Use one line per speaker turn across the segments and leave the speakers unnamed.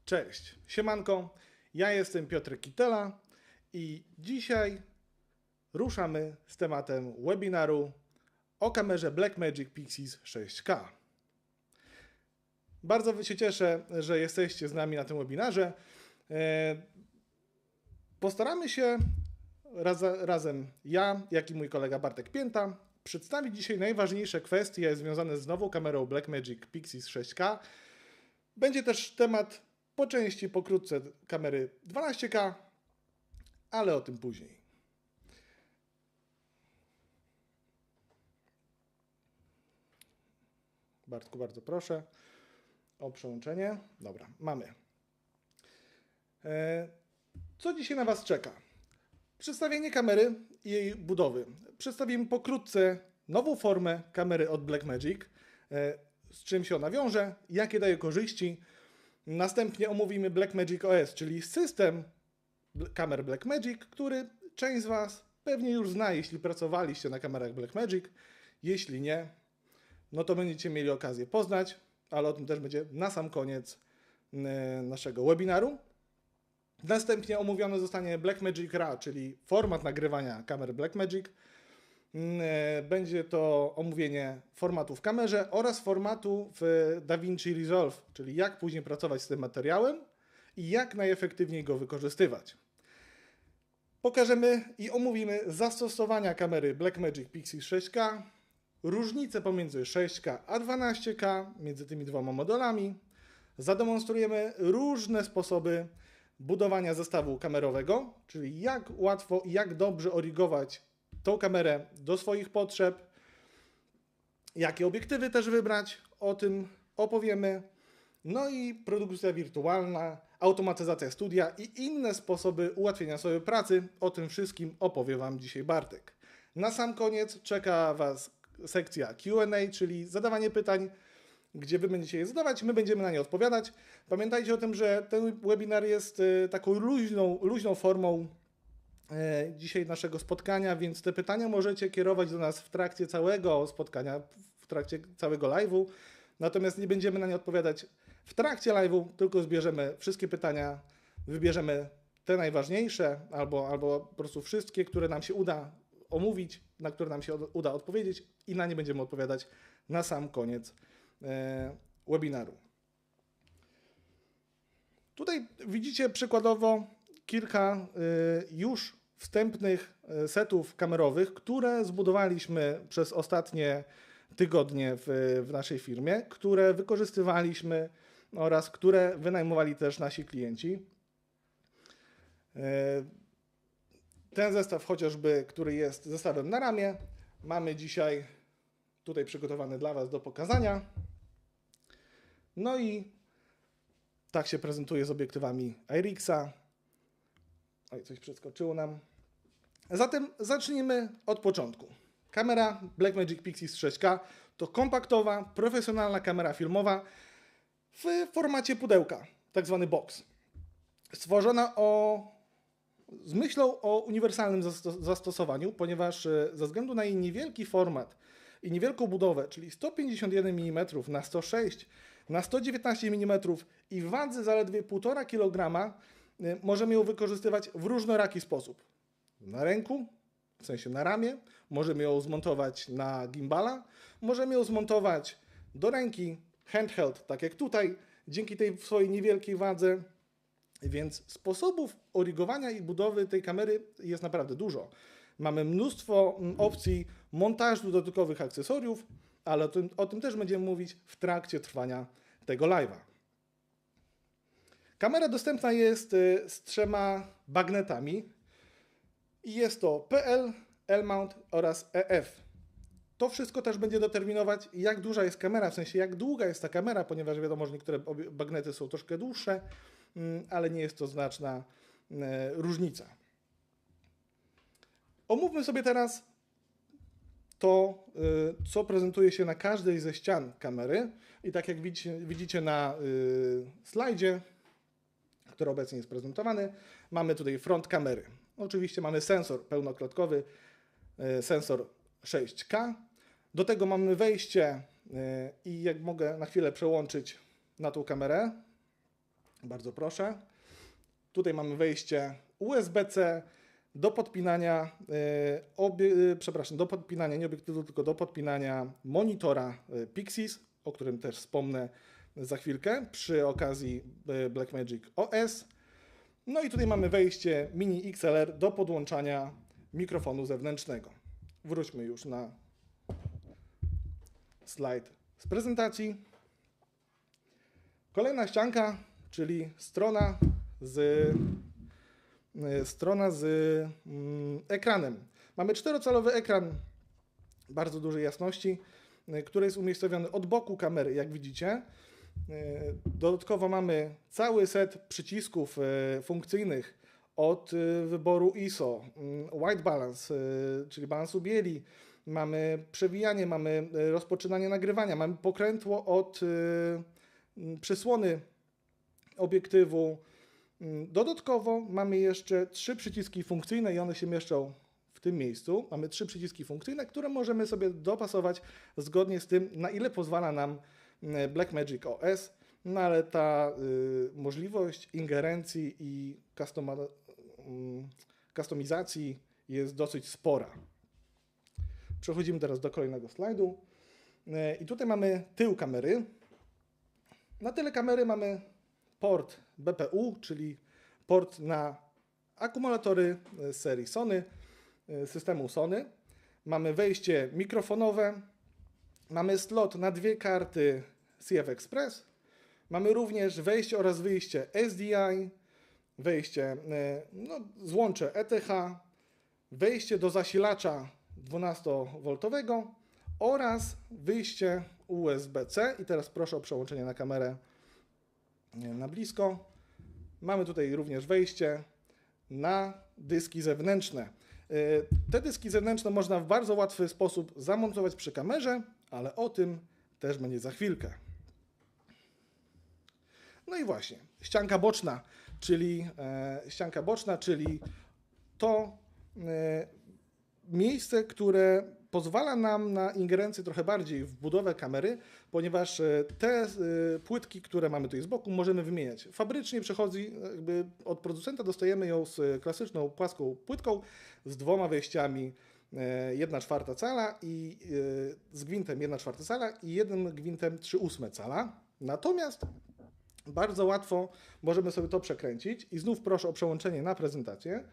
Cześć, siemanko, ja jestem Piotr Kitela i dzisiaj ruszamy z tematem webinaru o kamerze Blackmagic Pixis 6K. Bardzo się cieszę, że jesteście z nami na tym webinarze. Postaramy się razem ja, jak i mój kolega Bartek Pięta przedstawić dzisiaj najważniejsze kwestie związane z nową kamerą Blackmagic Pixis 6K. Będzie też temat po części pokrótce kamery 12K, ale o tym później. Bartku, bardzo proszę o przełączenie. Dobra, mamy. Co dzisiaj na Was czeka? Przedstawienie kamery i jej budowy. Przedstawimy pokrótce nową formę kamery od Blackmagic, z czym się ona wiąże, jakie daje korzyści. Następnie omówimy Blackmagic OS, czyli system kamer Blackmagic, który część z Was pewnie już zna, jeśli pracowaliście na kamerach Blackmagic. Jeśli nie, no to będziecie mieli okazję poznać, ale o tym też będzie na sam koniec naszego webinaru. Następnie omówiony zostanie Blackmagic RAW, czyli format nagrywania kamer Blackmagic. Będzie to omówienie formatu w kamerze oraz formatu w DaVinci Resolve, czyli jak później pracować z tym materiałem i jak najefektywniej go wykorzystywać. Pokażemy i omówimy zastosowania kamery Blackmagic Pixis 6K, różnice pomiędzy 6K a 12K, między tymi dwoma modelami. Zademonstrujemy różne sposoby budowania zestawu kamerowego, czyli jak łatwo i jak dobrze origować tą kamerę do swoich potrzeb, jakie obiektywy też wybrać, o tym opowiemy. No i produkcja wirtualna, automatyzacja studia i inne sposoby ułatwienia sobie pracy. O tym wszystkim opowie Wam dzisiaj Bartek. Na sam koniec czeka Was sekcja Q&A, czyli zadawanie pytań, gdzie Wy będziecie je zadawać, my będziemy na nie odpowiadać. Pamiętajcie o tym, że ten webinar jest taką luźną formą dzisiaj naszego spotkania, więc te pytania możecie kierować do nas w trakcie całego spotkania, w trakcie całego live'u, natomiast nie będziemy na nie odpowiadać w trakcie live'u, tylko zbierzemy wszystkie pytania, wybierzemy te najważniejsze albo po prostu wszystkie, które nam się uda omówić, na które nam się uda odpowiedzieć i na nie będziemy odpowiadać na sam koniec webinaru. Tutaj widzicie przykładowo kilka już wstępnych setów kamerowych, które zbudowaliśmy przez ostatnie tygodnie w naszej firmie, które wykorzystywaliśmy oraz które wynajmowali też nasi klienci. Ten zestaw chociażby, który jest zestawem na ramię, mamy dzisiaj tutaj przygotowany dla Was do pokazania. No i tak się prezentuje z obiektywami IRIX-a. Oj, coś przeskoczyło nam. Zatem zacznijmy od początku. Kamera Blackmagic Pixis 6K to kompaktowa, profesjonalna kamera filmowa w formacie pudełka, tak zwany box. Stworzona z myślą o uniwersalnym zastosowaniu, ponieważ ze względu na jej niewielki format i niewielką budowę, czyli 151 mm na 106 na 119 mm i wadze zaledwie 1,5 kg, możemy ją wykorzystywać w różnoraki sposób. Na ręku, w sensie na ramię, możemy ją zmontować na gimbala, możemy ją zmontować do ręki, handheld, tak jak tutaj, dzięki tej swojej niewielkiej wadze. Więc sposobów origowania i budowy tej kamery jest naprawdę dużo. Mamy mnóstwo opcji montażu dodatkowych akcesoriów, ale o tym też będziemy mówić w trakcie trwania tego live'a. Kamera dostępna jest z 3 bagnetami i jest to PL, L-mount oraz EF. To wszystko też będzie determinować, jak duża jest kamera, w sensie jak długa jest ta kamera, ponieważ wiadomo, że niektóre bagnety są troszkę dłuższe, ale nie jest to znaczna różnica. Omówmy sobie teraz to, co prezentuje się na każdej ze ścian kamery. I tak jak widzicie na slajdzie, który obecnie jest prezentowany, mamy tutaj front kamery. Oczywiście mamy sensor pełnoklatkowy, sensor 6K. Do tego mamy wejście i jak mogę na chwilę przełączyć na tą kamerę, Bardzo proszę. Tutaj mamy wejście USB-C do podpinania, do podpinania nie obiektywu, tylko do podpinania monitora Pixis, o którym też wspomnę za chwilkę przy okazji Blackmagic OS. No i tutaj mamy wejście mini XLR do podłączania mikrofonu zewnętrznego. Wróćmy już na slajd z prezentacji. Kolejna ścianka, czyli strona z ekranem. Mamy 4-calowy ekran bardzo dużej jasności, który jest umiejscowiony od boku kamery, jak widzicie. Dodatkowo mamy cały set przycisków funkcyjnych od wyboru ISO, white balance, czyli balansu bieli, mamy przewijanie, mamy rozpoczynanie nagrywania, mamy pokrętło od przysłony obiektywu. Dodatkowo mamy jeszcze 3 przyciski funkcyjne i one się mieszczą w tym miejscu. Mamy 3 przyciski funkcyjne, które możemy sobie dopasować zgodnie z tym, na ile pozwala nam Blackmagic OS, no ale ta możliwość ingerencji i kustomizacji jest dosyć spora. Przechodzimy teraz do kolejnego slajdu. I tutaj mamy tył kamery. Na tyle kamery mamy port BPU, czyli port na akumulatory z serii Sony, systemu Sony. Mamy wejście mikrofonowe, mamy slot na 2 karty CF Express, mamy również wejście oraz wyjście SDI, wejście, złącze ETH, wejście do zasilacza 12V oraz wyjście USB-C. I teraz proszę o przełączenie na kamerę na blisko. Mamy tutaj również wejście na dyski zewnętrzne. Te dyski zewnętrzne można w bardzo łatwy sposób zamontować przy kamerze, ale o tym też będzie za chwilkę. No i właśnie, ścianka boczna, czyli to miejsce, które pozwala nam na ingerencję trochę bardziej w budowę kamery, ponieważ te płytki, które mamy tutaj z boku, możemy wymieniać. Fabrycznie przychodzi, jakby od producenta dostajemy ją z klasyczną płaską płytką z 2 wejściami 1/4 cala i z gwintem 1/4 cala i 1 gwintem 3/8 cala. Natomiast bardzo łatwo możemy sobie to przekręcić i znów proszę o przełączenie na prezentację.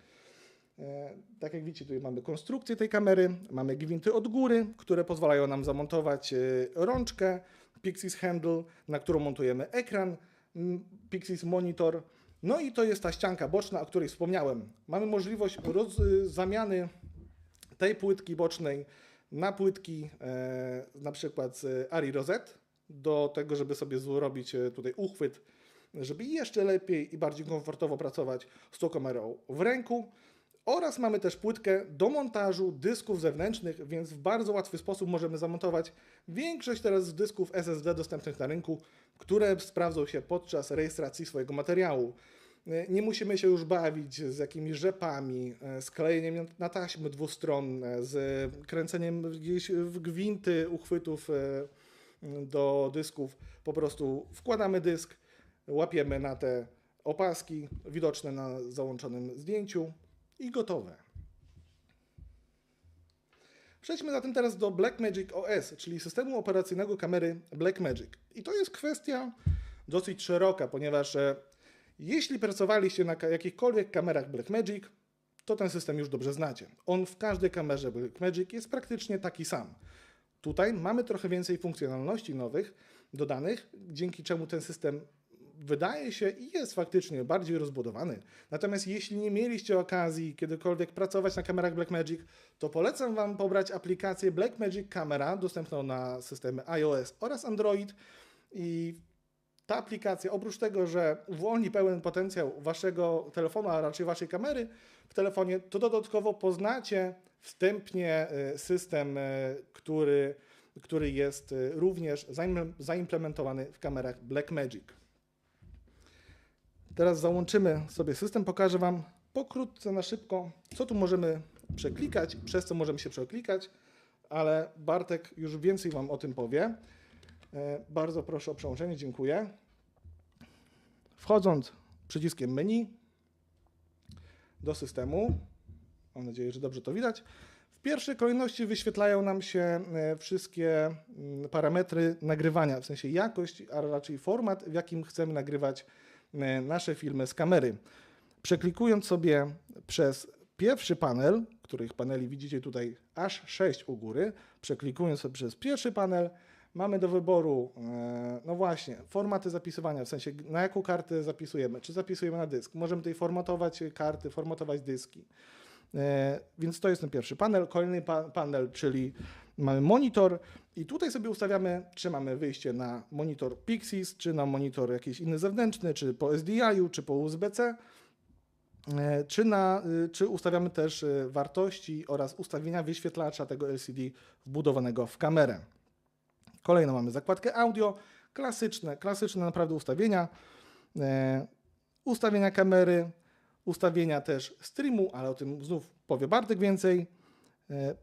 Tak jak widzicie, tutaj mamy konstrukcję tej kamery, mamy gwinty od góry, które pozwalają nam zamontować rączkę, Pixis Handle, na którą montujemy ekran, Pixis Monitor. No i to jest ta ścianka boczna, o której wspomniałem. Mamy możliwość zamiany tej płytki bocznej na płytki na przykład z Arri Rosette, do tego, żeby sobie zrobić tutaj uchwyt, żeby jeszcze lepiej i bardziej komfortowo pracować z tą kamerą w ręku. Oraz mamy też płytkę do montażu dysków zewnętrznych, więc w bardzo łatwy sposób możemy zamontować większość teraz dysków SSD dostępnych na rynku, które sprawdzą się podczas rejestracji swojego materiału. Nie musimy się już bawić z jakimiś rzepami, z klejeniem na taśmy dwustronne, z kręceniem gdzieś w gwinty uchwytów do dysków. Po prostu wkładamy dysk, łapiemy na te opaski widoczne na załączonym zdjęciu i gotowe. Przejdźmy zatem teraz do Blackmagic OS, czyli systemu operacyjnego kamery Blackmagic. I to jest kwestia dosyć szeroka, ponieważ jeśli pracowaliście na jakichkolwiek kamerach Blackmagic, to ten system już dobrze znacie. On w każdej kamerze Blackmagic jest praktycznie taki sam. Tutaj mamy trochę więcej funkcjonalności nowych, dodanych, dzięki czemu ten system wydaje się i jest faktycznie bardziej rozbudowany. Natomiast jeśli nie mieliście okazji kiedykolwiek pracować na kamerach Blackmagic, to polecam Wam pobrać aplikację Blackmagic Camera, dostępną na systemy iOS oraz Android. I ta aplikacja, oprócz tego, że uwolni pełen potencjał Waszego telefonu, a raczej Waszej kamery w telefonie, to dodatkowo poznacie wstępnie system, który jest również zaimplementowany w kamerach Blackmagic. Teraz załączymy sobie system, pokażę Wam pokrótce, na szybko, co tu możemy przeklikać, przez co możemy się przeklikać, ale Bartek już więcej Wam o tym powie. Bardzo proszę o przełączenie, dziękuję. Wchodząc przyciskiem menu do systemu, mam nadzieję, że dobrze to widać, w pierwszej kolejności wyświetlają nam się wszystkie parametry nagrywania, w sensie jakość, a raczej format, w jakim chcemy nagrywać nasze filmy z kamery. Przeklikując sobie przez pierwszy panel, których paneli widzicie tutaj aż 6 u góry, przeklikując sobie przez pierwszy panel, mamy do wyboru, no właśnie, formaty zapisywania, w sensie na jaką kartę zapisujemy, czy zapisujemy na dysk. Możemy tutaj formatować karty, formatować dyski. Więc to jest ten pierwszy panel. Kolejny panel, czyli mamy monitor i tutaj sobie ustawiamy, czy mamy wyjście na monitor Pixis, czy na monitor jakiś inny zewnętrzny, czy po SDI-u, czy po USB-C, czy ustawiamy też wartości oraz ustawienia wyświetlacza tego LCD wbudowanego w kamerę. Kolejno mamy zakładkę audio, klasyczne naprawdę ustawienia, ustawienia kamery, ustawienia też streamu, ale o tym znów powie Bartek więcej,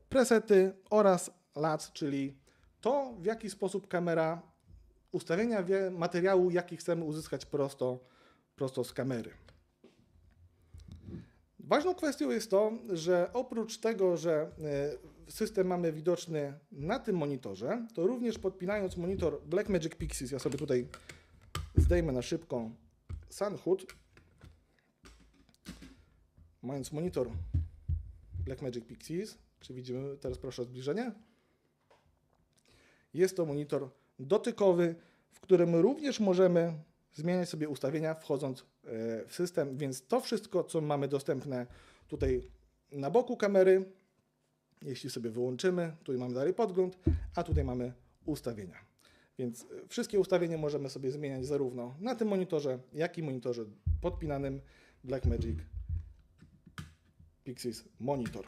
presety oraz LUTs, czyli to, w jaki sposób kamera, ustawienia materiału, jaki chcemy uzyskać prosto z kamery. Ważną kwestią jest to, że oprócz tego, że system mamy widoczny na tym monitorze, to również podpinając monitor Blackmagic Pixis, ja sobie tutaj zdejmę na szybko Sunhood, mając monitor Blackmagic Pixis, czy widzimy teraz proszę o zbliżenie? Jest to monitor dotykowy, w którym również możemy zmieniać sobie ustawienia wchodząc w system, więc to wszystko, co mamy dostępne tutaj na boku kamery, jeśli sobie wyłączymy, tutaj mamy dalej podgląd, a tutaj mamy ustawienia. Więc wszystkie ustawienia możemy sobie zmieniać zarówno na tym monitorze, jak i monitorze podpinanym Blackmagic Pixis Monitor.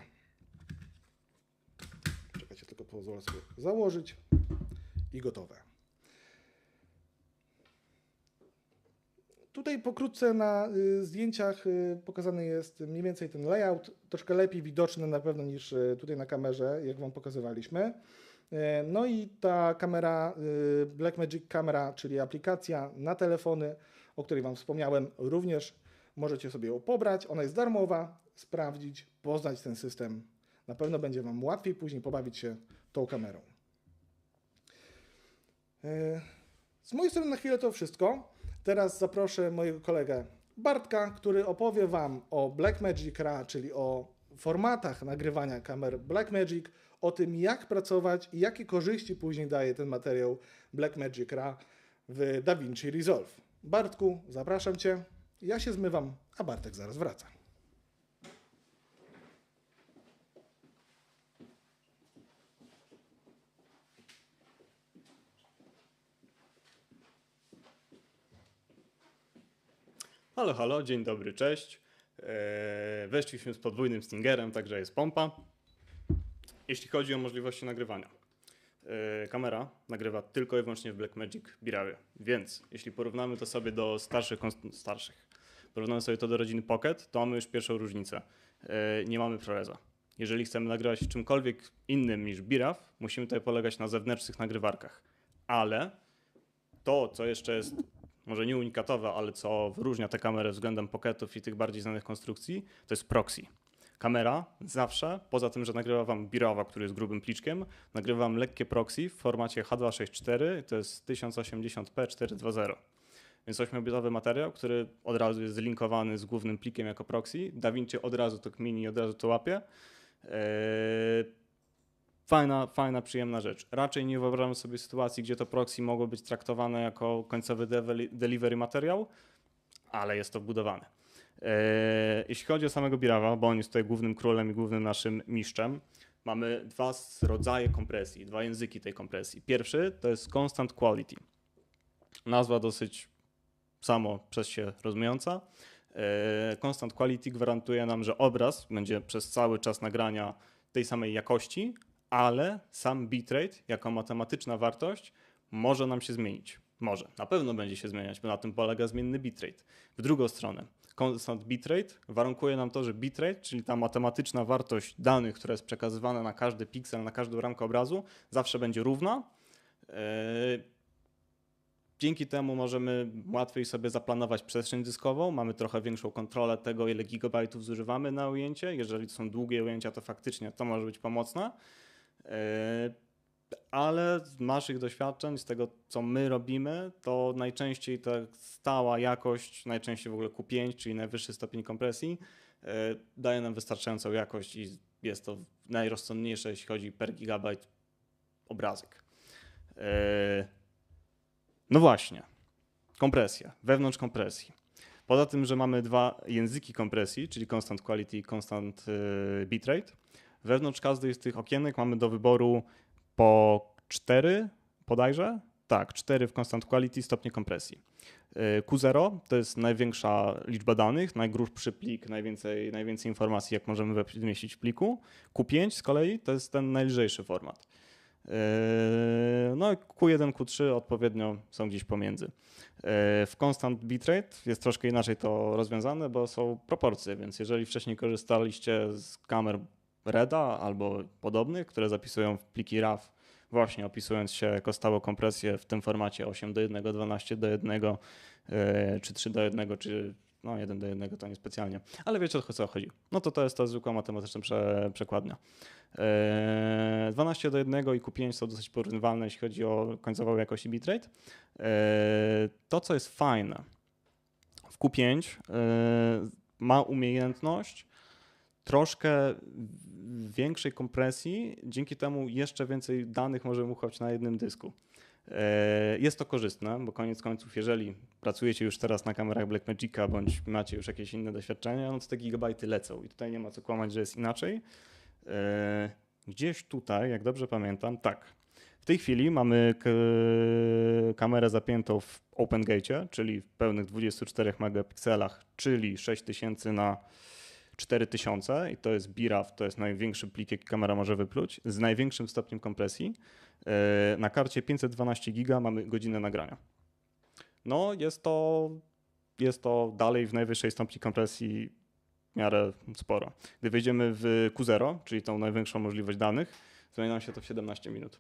Czekajcie, tylko pozwolę sobie założyć i gotowe. Tutaj pokrótce na zdjęciach pokazany jest mniej więcej ten layout, troszkę lepiej widoczny na pewno niż tutaj na kamerze, jak Wam pokazywaliśmy. No i ta kamera Blackmagic Camera, czyli aplikacja na telefony, o której Wam wspomniałem, również możecie sobie ją pobrać. Ona jest darmowa, sprawdzić, poznać ten system. Na pewno będzie Wam łatwiej później pobawić się tą kamerą. Z mojej strony na chwilę to wszystko. Teraz zaproszę mojego kolegę Bartka, który opowie Wam o Blackmagic RAW, czyli o formatach nagrywania kamer Blackmagic, o tym jak pracować i jakie korzyści później daje ten materiał Blackmagic RAW w DaVinci Resolve. Bartku, zapraszam Cię. Ja się zmywam, a Bartek zaraz wraca.
Halo, halo, dzień dobry, cześć. Weszliśmy z podwójnym Stingerem, także jest pompa. Jeśli chodzi o możliwości nagrywania. Kamera nagrywa tylko i wyłącznie w Blackmagic B-RAWie, więc jeśli porównamy to sobie do porównamy sobie to do rodziny Pocket, to mamy już pierwszą różnicę. Nie mamy ProResa. Jeżeli chcemy nagrywać w czymkolwiek innym niż B-RAW, musimy tutaj polegać na zewnętrznych nagrywarkach. Ale to, co jeszcze jest może nie unikatowe, ale co wyróżnia tę kamerę względem Pocketów i tych bardziej znanych konstrukcji, to jest proxy. Kamera zawsze, poza tym, że nagrywa Wam B-RAWa, który jest grubym pliczkiem, nagrywa Wam lekkie proxy w formacie H264, to jest 1080p 420. Więc 8-bitowy materiał, który od razu jest zlinkowany z głównym plikiem jako proxy. DaVinci od razu to kmini i od razu to łapie. Fajna, przyjemna rzecz. Raczej nie wyobrażam sobie sytuacji, gdzie to proxy mogło być traktowane jako końcowy delivery materiał, ale jest to wbudowane. Jeśli chodzi o samego B-RAWa, bo on jest tutaj głównym królem i głównym naszym mistrzem, mamy dwa rodzaje kompresji, dwa języki tej kompresji. Pierwszy to jest Constant Quality. Nazwa dosyć samo przez się rozumiejąca. Constant Quality gwarantuje nam, że obraz będzie przez cały czas nagrania tej samej jakości, ale sam bitrate jako matematyczna wartość może nam się zmienić. Może, na pewno będzie się zmieniać, bo na tym polega zmienny bitrate. W drugą stronę, constant bitrate warunkuje nam to, że bitrate, czyli ta matematyczna wartość danych, która jest przekazywana na każdy piksel, na każdą ramkę obrazu, zawsze będzie równa. Dzięki temu możemy łatwiej sobie zaplanować przestrzeń dyskową, mamy trochę większą kontrolę tego, ile gigabajtów zużywamy na ujęcie. Jeżeli to są długie ujęcia, to faktycznie to może być pomocne. Ale z naszych doświadczeń, z tego co my robimy, to najczęściej ta stała jakość, najczęściej w ogóle Q5, czyli najwyższy stopień kompresji, daje nam wystarczającą jakość i jest to najrozsądniejsze, jeśli chodzi per gigabajt obrazek. No właśnie, kompresja, wewnątrz kompresji. Poza tym, że mamy dwa języki kompresji, czyli constant quality i constant bitrate, wewnątrz każdej z tych okienek mamy do wyboru po 4 bodajże? Tak, 4 w constant quality stopnie kompresji. Q0 to jest największa liczba danych, najgrubszy plik, najwięcej informacji, jak możemy wmieścić w pliku. Q5 z kolei to jest ten najlżejszy format. No i Q1, Q3 odpowiednio są gdzieś pomiędzy. W constant bitrate jest troszkę inaczej to rozwiązane, bo są proporcje, więc jeżeli wcześniej korzystaliście z kamer REDa albo podobnych, które zapisują w pliki RAW, właśnie opisując się jako stałą kompresję w tym formacie 8:1, 12:1, czy 3:1, czy no 1:1 to niespecjalnie, ale wiecie o co chodzi. No to jest ta zwykła matematyczna przekładnia. 12:1 i Q5 są dosyć porównywalne, jeśli chodzi o końcową jakość i bitrate. To, co jest fajne, w Q5 ma umiejętność troszkę większej kompresji, dzięki temu jeszcze więcej danych możemy uchować na jednym dysku. Jest to korzystne, bo koniec końców, jeżeli pracujecie już teraz na kamerach Blackmagica bądź macie już jakieś inne doświadczenia, no to te gigabajty lecą i tutaj nie ma co kłamać, że jest inaczej. Gdzieś tutaj, jak dobrze pamiętam, tak, w tej chwili mamy kamerę zapiętą w OpenGate, czyli w pełnych 24 megapikselach, czyli 6000 na 4000 i to jest BRAW, to jest największy plik, jaki kamera może wypluć, z największym stopniem kompresji. Na karcie 512 giga mamy godzinę nagrania. No jest to dalej w najwyższej stopni kompresji w miarę sporo. Gdy wejdziemy w Q0, czyli tą największą możliwość danych, zmieni nam się to w 17 minut.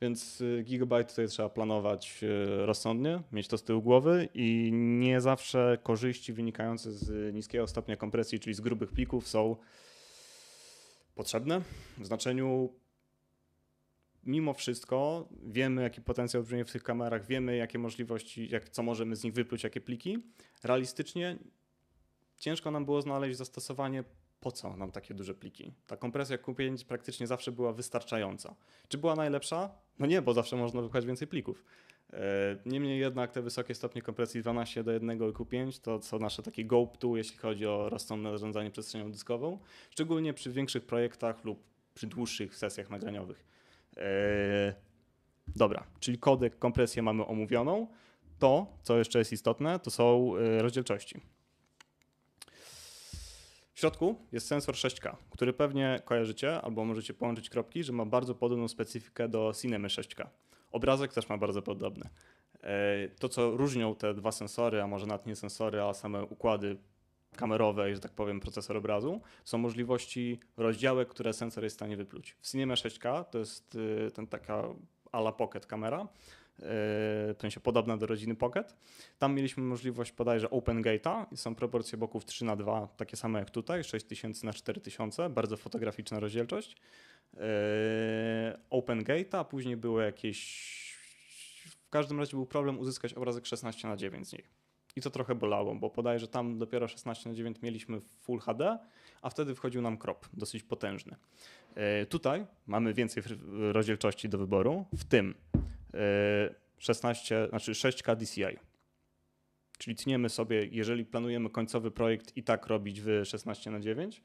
Więc gigabajt tutaj trzeba planować rozsądnie, mieć to z tyłu głowy i nie zawsze korzyści wynikające z niskiego stopnia kompresji, czyli z grubych plików są potrzebne. W znaczeniu mimo wszystko wiemy, jaki potencjał brzmi w tych kamerach, wiemy, jakie możliwości, co możemy z nich wypluć, jakie pliki. Realistycznie ciężko nam było znaleźć zastosowanie, po co nam takie duże pliki. Ta kompresja Q5 praktycznie zawsze była wystarczająca. Czy była najlepsza? No nie, bo zawsze można wypchać więcej plików. Niemniej jednak te wysokie stopnie kompresji 12:1 i Q5 to są nasze takie go-to, jeśli chodzi o rozsądne zarządzanie przestrzenią dyskową, szczególnie przy większych projektach lub przy dłuższych sesjach nagraniowych. Dobra, czyli kodek, kompresję mamy omówioną. To, co jeszcze jest istotne, to są rozdzielczości. W środku jest sensor 6K, który pewnie kojarzycie, albo możecie połączyć kropki, że ma bardzo podobną specyfikę do Cinemy 6K. Obrazek też ma bardzo podobny. To, co różnią te dwa sensory, a może nawet nie sensory, a same układy kamerowe i, że tak powiem, procesor obrazu, są możliwości rozdziałek, które sensor jest w stanie wypluć. W Cinema 6K to jest taka a la Pocket kamera, w sensie podobna do rodziny Pocket. Tam mieliśmy możliwość bodajże OpenGate'a i są proporcje boków 3:2, takie same jak tutaj, 6000 na 4000, bardzo fotograficzna rozdzielczość. OpenGate'a, a później było jakieś... W każdym razie był problem uzyskać obrazek 16:9 z nich. I to trochę bolało, bo bodajże tam dopiero 16:9 mieliśmy Full HD, a wtedy wchodził nam crop, dosyć potężny. Tutaj mamy więcej rozdzielczości do wyboru, w tym 6K DCI. Czyli tniemy sobie, jeżeli planujemy końcowy projekt i tak robić w 16:9,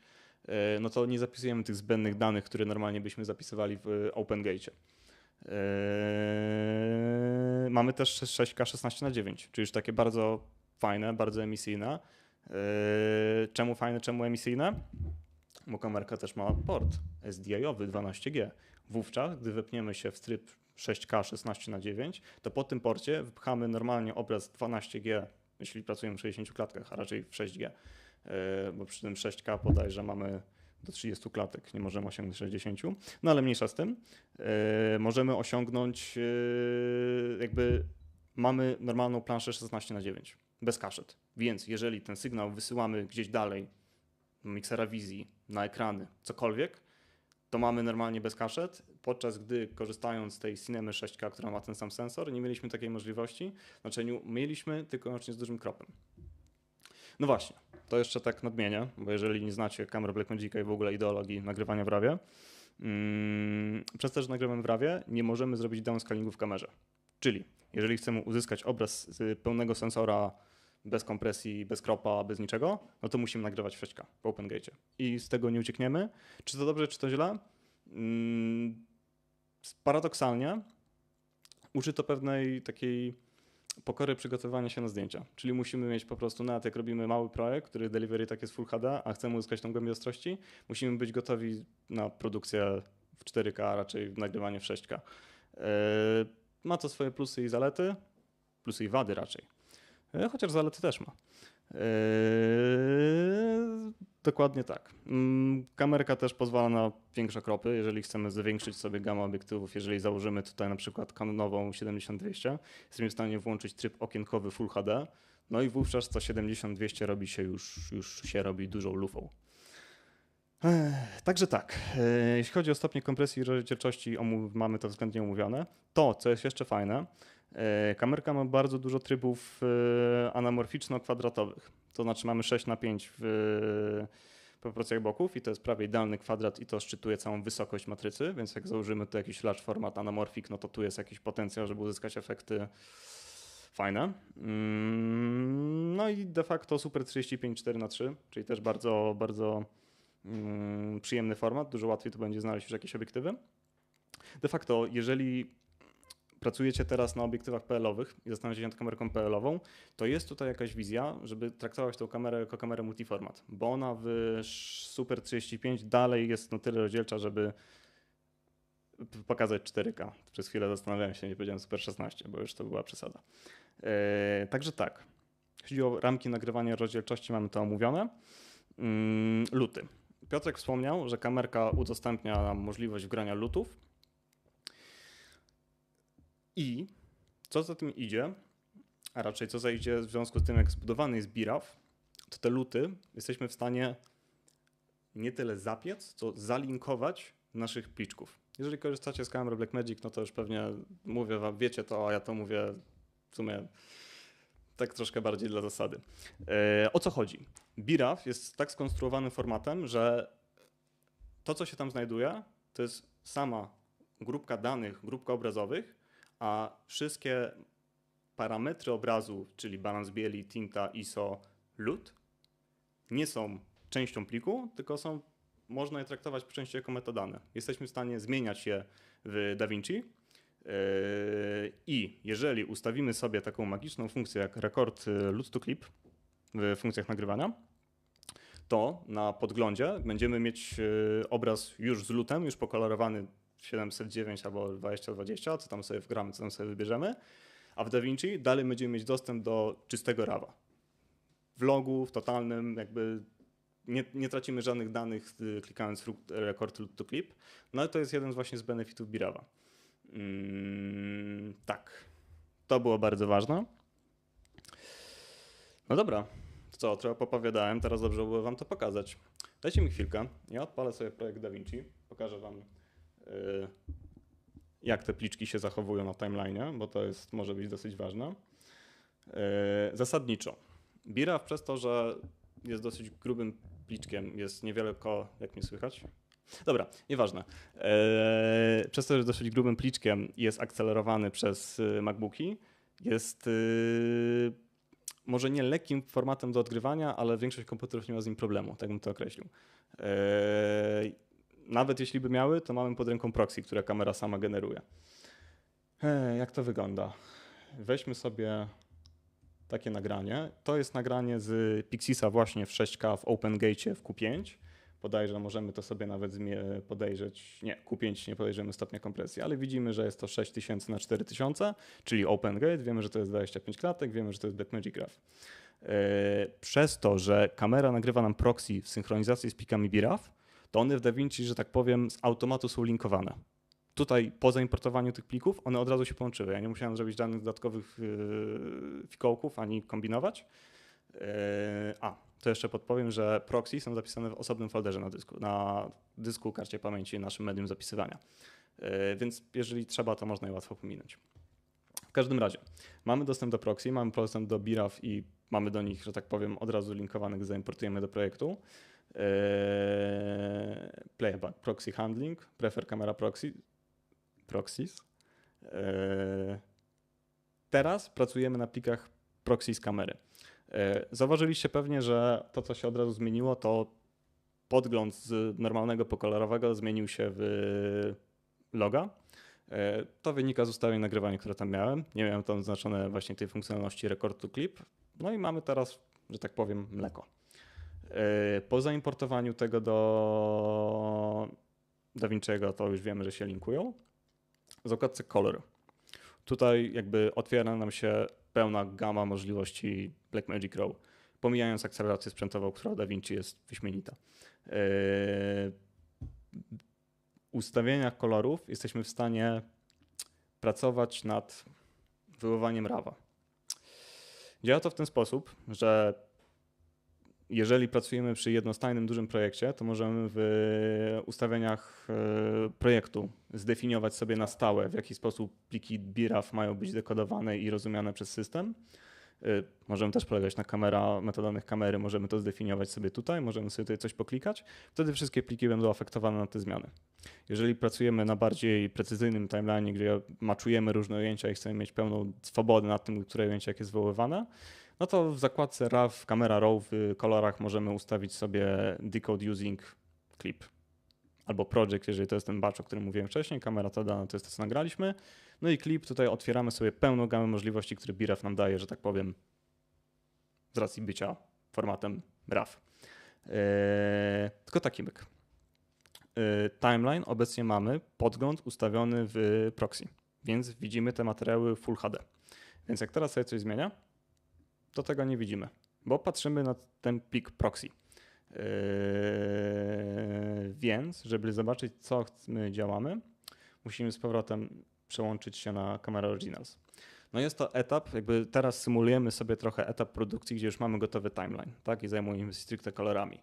no to nie zapisujemy tych zbędnych danych, które normalnie byśmy zapisywali w OpenGate. Mamy też 6K 16:9, czyli już takie bardzo fajne, bardzo emisyjne. Czemu fajne, czemu emisyjne? Bo kamerka też ma port SDI-owy 12G. Wówczas, gdy wepniemy się w tryb 6K 16:9, to po tym porcie wypchamy normalnie obraz 12G, jeśli pracujemy w 60 klatkach, a raczej w 6G, bo przy tym 6K bodajże mamy do 30 klatek, nie możemy osiągnąć 60, no ale mniejsza z tym. Możemy osiągnąć mamy normalną planszę 16:9 bez kaszet. Więc jeżeli ten sygnał wysyłamy gdzieś dalej, do miksera wizji, na ekrany, cokolwiek, to mamy normalnie bez kaszet, podczas gdy korzystając z tej Cinemy 6K, która ma ten sam sensor, nie mieliśmy takiej możliwości. W znaczeniu mieliśmy tylko i wyłącznie z dużym kropem. No właśnie, to jeszcze tak nadmienię, bo jeżeli nie znacie kamer Blackmagica i w ogóle ideologii nagrywania w RAWie, przez to, że nagrywamy w RAWie, nie możemy zrobić downscalingu w kamerze. Czyli jeżeli chcemy uzyskać obraz z pełnego sensora bez kompresji, bez kropa, bez niczego, no to musimy nagrywać w 6K po OpenGate'cie. I z tego nie uciekniemy. Czy to dobrze, czy to źle? Paradoksalnie uczy to pewnej takiej pokory przygotowania się na zdjęcia. Czyli musimy mieć po prostu, nawet jak robimy mały projekt, który delivery tak jest Full HD, a chcemy uzyskać tą głębię ostrości, musimy być gotowi na produkcję w 4K, a raczej nagrywanie w 6K. Ma to swoje plusy i zalety, plusy i wady raczej. Chociaż zalety też ma. Dokładnie tak. Kamerka też pozwala na większe kropy, jeżeli chcemy zwiększyć sobie gamę obiektywów. Jeżeli założymy tutaj na przykład Canonową 70-200, jesteśmy w stanie włączyć tryb okienkowy Full HD, no i wówczas to 70-200 robi się już się robi dużą lufą. Także tak, jeśli chodzi o stopnie kompresji i rozdzielczości, mamy to względnie omówione. To, co jest jeszcze fajne, kamerka ma bardzo dużo trybów anamorficzno-kwadratowych. To znaczy mamy 6:5 w proporcjach boków i to jest prawie idealny kwadrat i to szczytuje całą wysokość matrycy, więc jak założymy tu jakiś large format anamorphic, no to tu jest jakiś potencjał, żeby uzyskać efekty fajne. No i de facto Super 35 4:3, czyli też bardzo, bardzo przyjemny format, dużo łatwiej to będzie znaleźć już jakieś obiektywy. De facto, jeżeli pracujecie teraz na obiektywach PL-owych i zastanawiacie się nad kamerką PL-ową, to jest tutaj jakaś wizja, żeby traktować tą kamerę jako kamerę multiformat, bo ona w Super 35 dalej jest na tyle rozdzielcza, żeby pokazać 4K. Przez chwilę zastanawiałem się, nie powiedziałem Super 16, bo już to była przesada. Także tak, jeśli chodzi o ramki nagrywania rozdzielczości, mamy to omówione. Luty. Piotrek wspomniał, że kamerka udostępnia nam możliwość wgrania lutów. I co za tym idzie, a raczej co zajdzie w związku z tym, jak zbudowany jest BIRAW, to te luty jesteśmy w stanie nie tyle zapiec, co zalinkować naszych pliczków. Jeżeli korzystacie z kamery Blackmagic, no to już pewnie mówię wam, wiecie to, a ja to mówię w sumie tak troszkę bardziej dla zasady. O co chodzi? BIRAW jest tak skonstruowanym formatem, że to, co się tam znajduje, to jest sama grupka danych, grupka obrazowych, a wszystkie parametry obrazu, czyli balans bieli, tinta, ISO, LUT, nie są częścią pliku, tylko można je traktować po części jako metadane. Jesteśmy w stanie zmieniać je w DaVinci i jeżeli ustawimy sobie taką magiczną funkcję jak record LUT to clip w funkcjach nagrywania, to na podglądzie będziemy mieć obraz już z lutem, już pokolorowany 709 albo 2020, co tam sobie wgramy, co tam sobie wybierzemy, a w DaVinci dalej będziemy mieć dostęp do czystego RAWa. W logu, w totalnym, jakby nie tracimy żadnych danych klikając record LUT to clip, no i to jest jeden właśnie z benefitów BIRAWa. Tak, to było bardzo ważne. No dobra, co, trochę popowiadałem, teraz dobrze było wam to pokazać. Dajcie mi chwilkę, ja odpalę sobie projekt DaVinci, pokażę wam jak te pliczki się zachowują na timeline'ie, bo to może być dosyć ważne. Zasadniczo, BIRAW przez to, że jest dosyć grubym pliczkiem, jest niewiele jak mnie słychać? Dobra, nieważne. Przez to, że jest dosyć grubym pliczkiem i jest akcelerowany przez MacBooki, jest może nie lekkim formatem do odgrywania, ale większość komputerów nie ma z nim problemu, tak bym to określił. Nawet jeśli by miały, to mamy pod ręką proxy, które kamera sama generuje. Jak to wygląda? Weźmy sobie takie nagranie. To jest nagranie z Pixisa właśnie w 6K w OpenGate'cie w Q5. Bodajże możemy to sobie nawet podejrzeć. Nie, Q5 nie podejrzymy stopnia kompresji, ale widzimy, że jest to 6000 na 4000, czyli OpenGate. Wiemy, że to jest 25 klatek, wiemy, że to jest Blackmagic RAW. Przez to, że kamera nagrywa nam proxy w synchronizacji z plikami BIRAW, to one w DaVinci, że tak powiem, z automatu są linkowane. tutaj po zaimportowaniu tych plików one od razu się połączyły. Ja nie musiałem zrobić żadnych dodatkowych fikołków ani kombinować. To jeszcze podpowiem, że proxy są zapisane w osobnym folderze na dysku, karcie pamięci, naszym medium zapisywania. Więc jeżeli trzeba, to można je łatwo pominąć. W każdym razie mamy dostęp do proxy, mamy dostęp do BRAF i mamy do nich, że tak powiem, od razu linkowane, gdy zaimportujemy do projektu. Playback, proxy handling, prefer camera proxies. Teraz pracujemy na plikach proxy z kamery. Zauważyliście pewnie, że to, co się od razu zmieniło, to podgląd z normalnego po kolorowego zmienił się w loga. To wynika z ustawień nagrywania, które tam miałem. Nie miałem tam zaznaczone właśnie tej funkcjonalności record to clip. No i mamy teraz, że tak powiem, mleko. Po zaimportowaniu tego do DaVinci'ego to już wiemy, że się linkują. W zakładce Color. Tutaj jakby otwiera nam się pełna gama możliwości Blackmagic Raw, pomijając akcelerację sprzętową, która w DaVinci jest wyśmienita. W ustawieniach kolorów jesteśmy w stanie pracować nad wywoływaniem RAWa. Działa to w ten sposób, że jeżeli pracujemy przy jednostajnym dużym projekcie, to możemy w ustawieniach projektu zdefiniować sobie na stałe, w jaki sposób pliki BRAF mają być dekodowane i rozumiane przez system. Możemy też polegać na metadanych kamery, możemy to zdefiniować sobie tutaj, możemy sobie tutaj coś poklikać. Wtedy wszystkie pliki będą afektowane na te zmiany. Jeżeli pracujemy na bardziej precyzyjnym timeline, gdzie maczujemy różne ujęcia i chcemy mieć pełną swobodę nad tym, które ujęcie jak jest wywoływane, no to w zakładce RAW, Camera Raw w kolorach możemy ustawić sobie Decode Using Clip albo Project, jeżeli to jest ten batch, o którym mówiłem wcześniej, kamera to dana, to jest to, co nagraliśmy. No i Clip, tutaj otwieramy sobie pełną gamę możliwości, które BRAF nam daje, że tak powiem, z racji bycia formatem RAW. Tylko taki myk. Timeline obecnie mamy podgląd ustawiony w proxy, więc widzimy te materiały Full HD. Więc jak teraz sobie coś zmienia, to tego nie widzimy, bo patrzymy na ten plik proxy. Więc, żeby zobaczyć, co my działamy, musimy z powrotem przełączyć się na Camera Originals. No jest to etap, jakby teraz symulujemy sobie trochę etap produkcji, gdzie już mamy gotowy timeline, tak? I zajmujemy się stricte kolorami.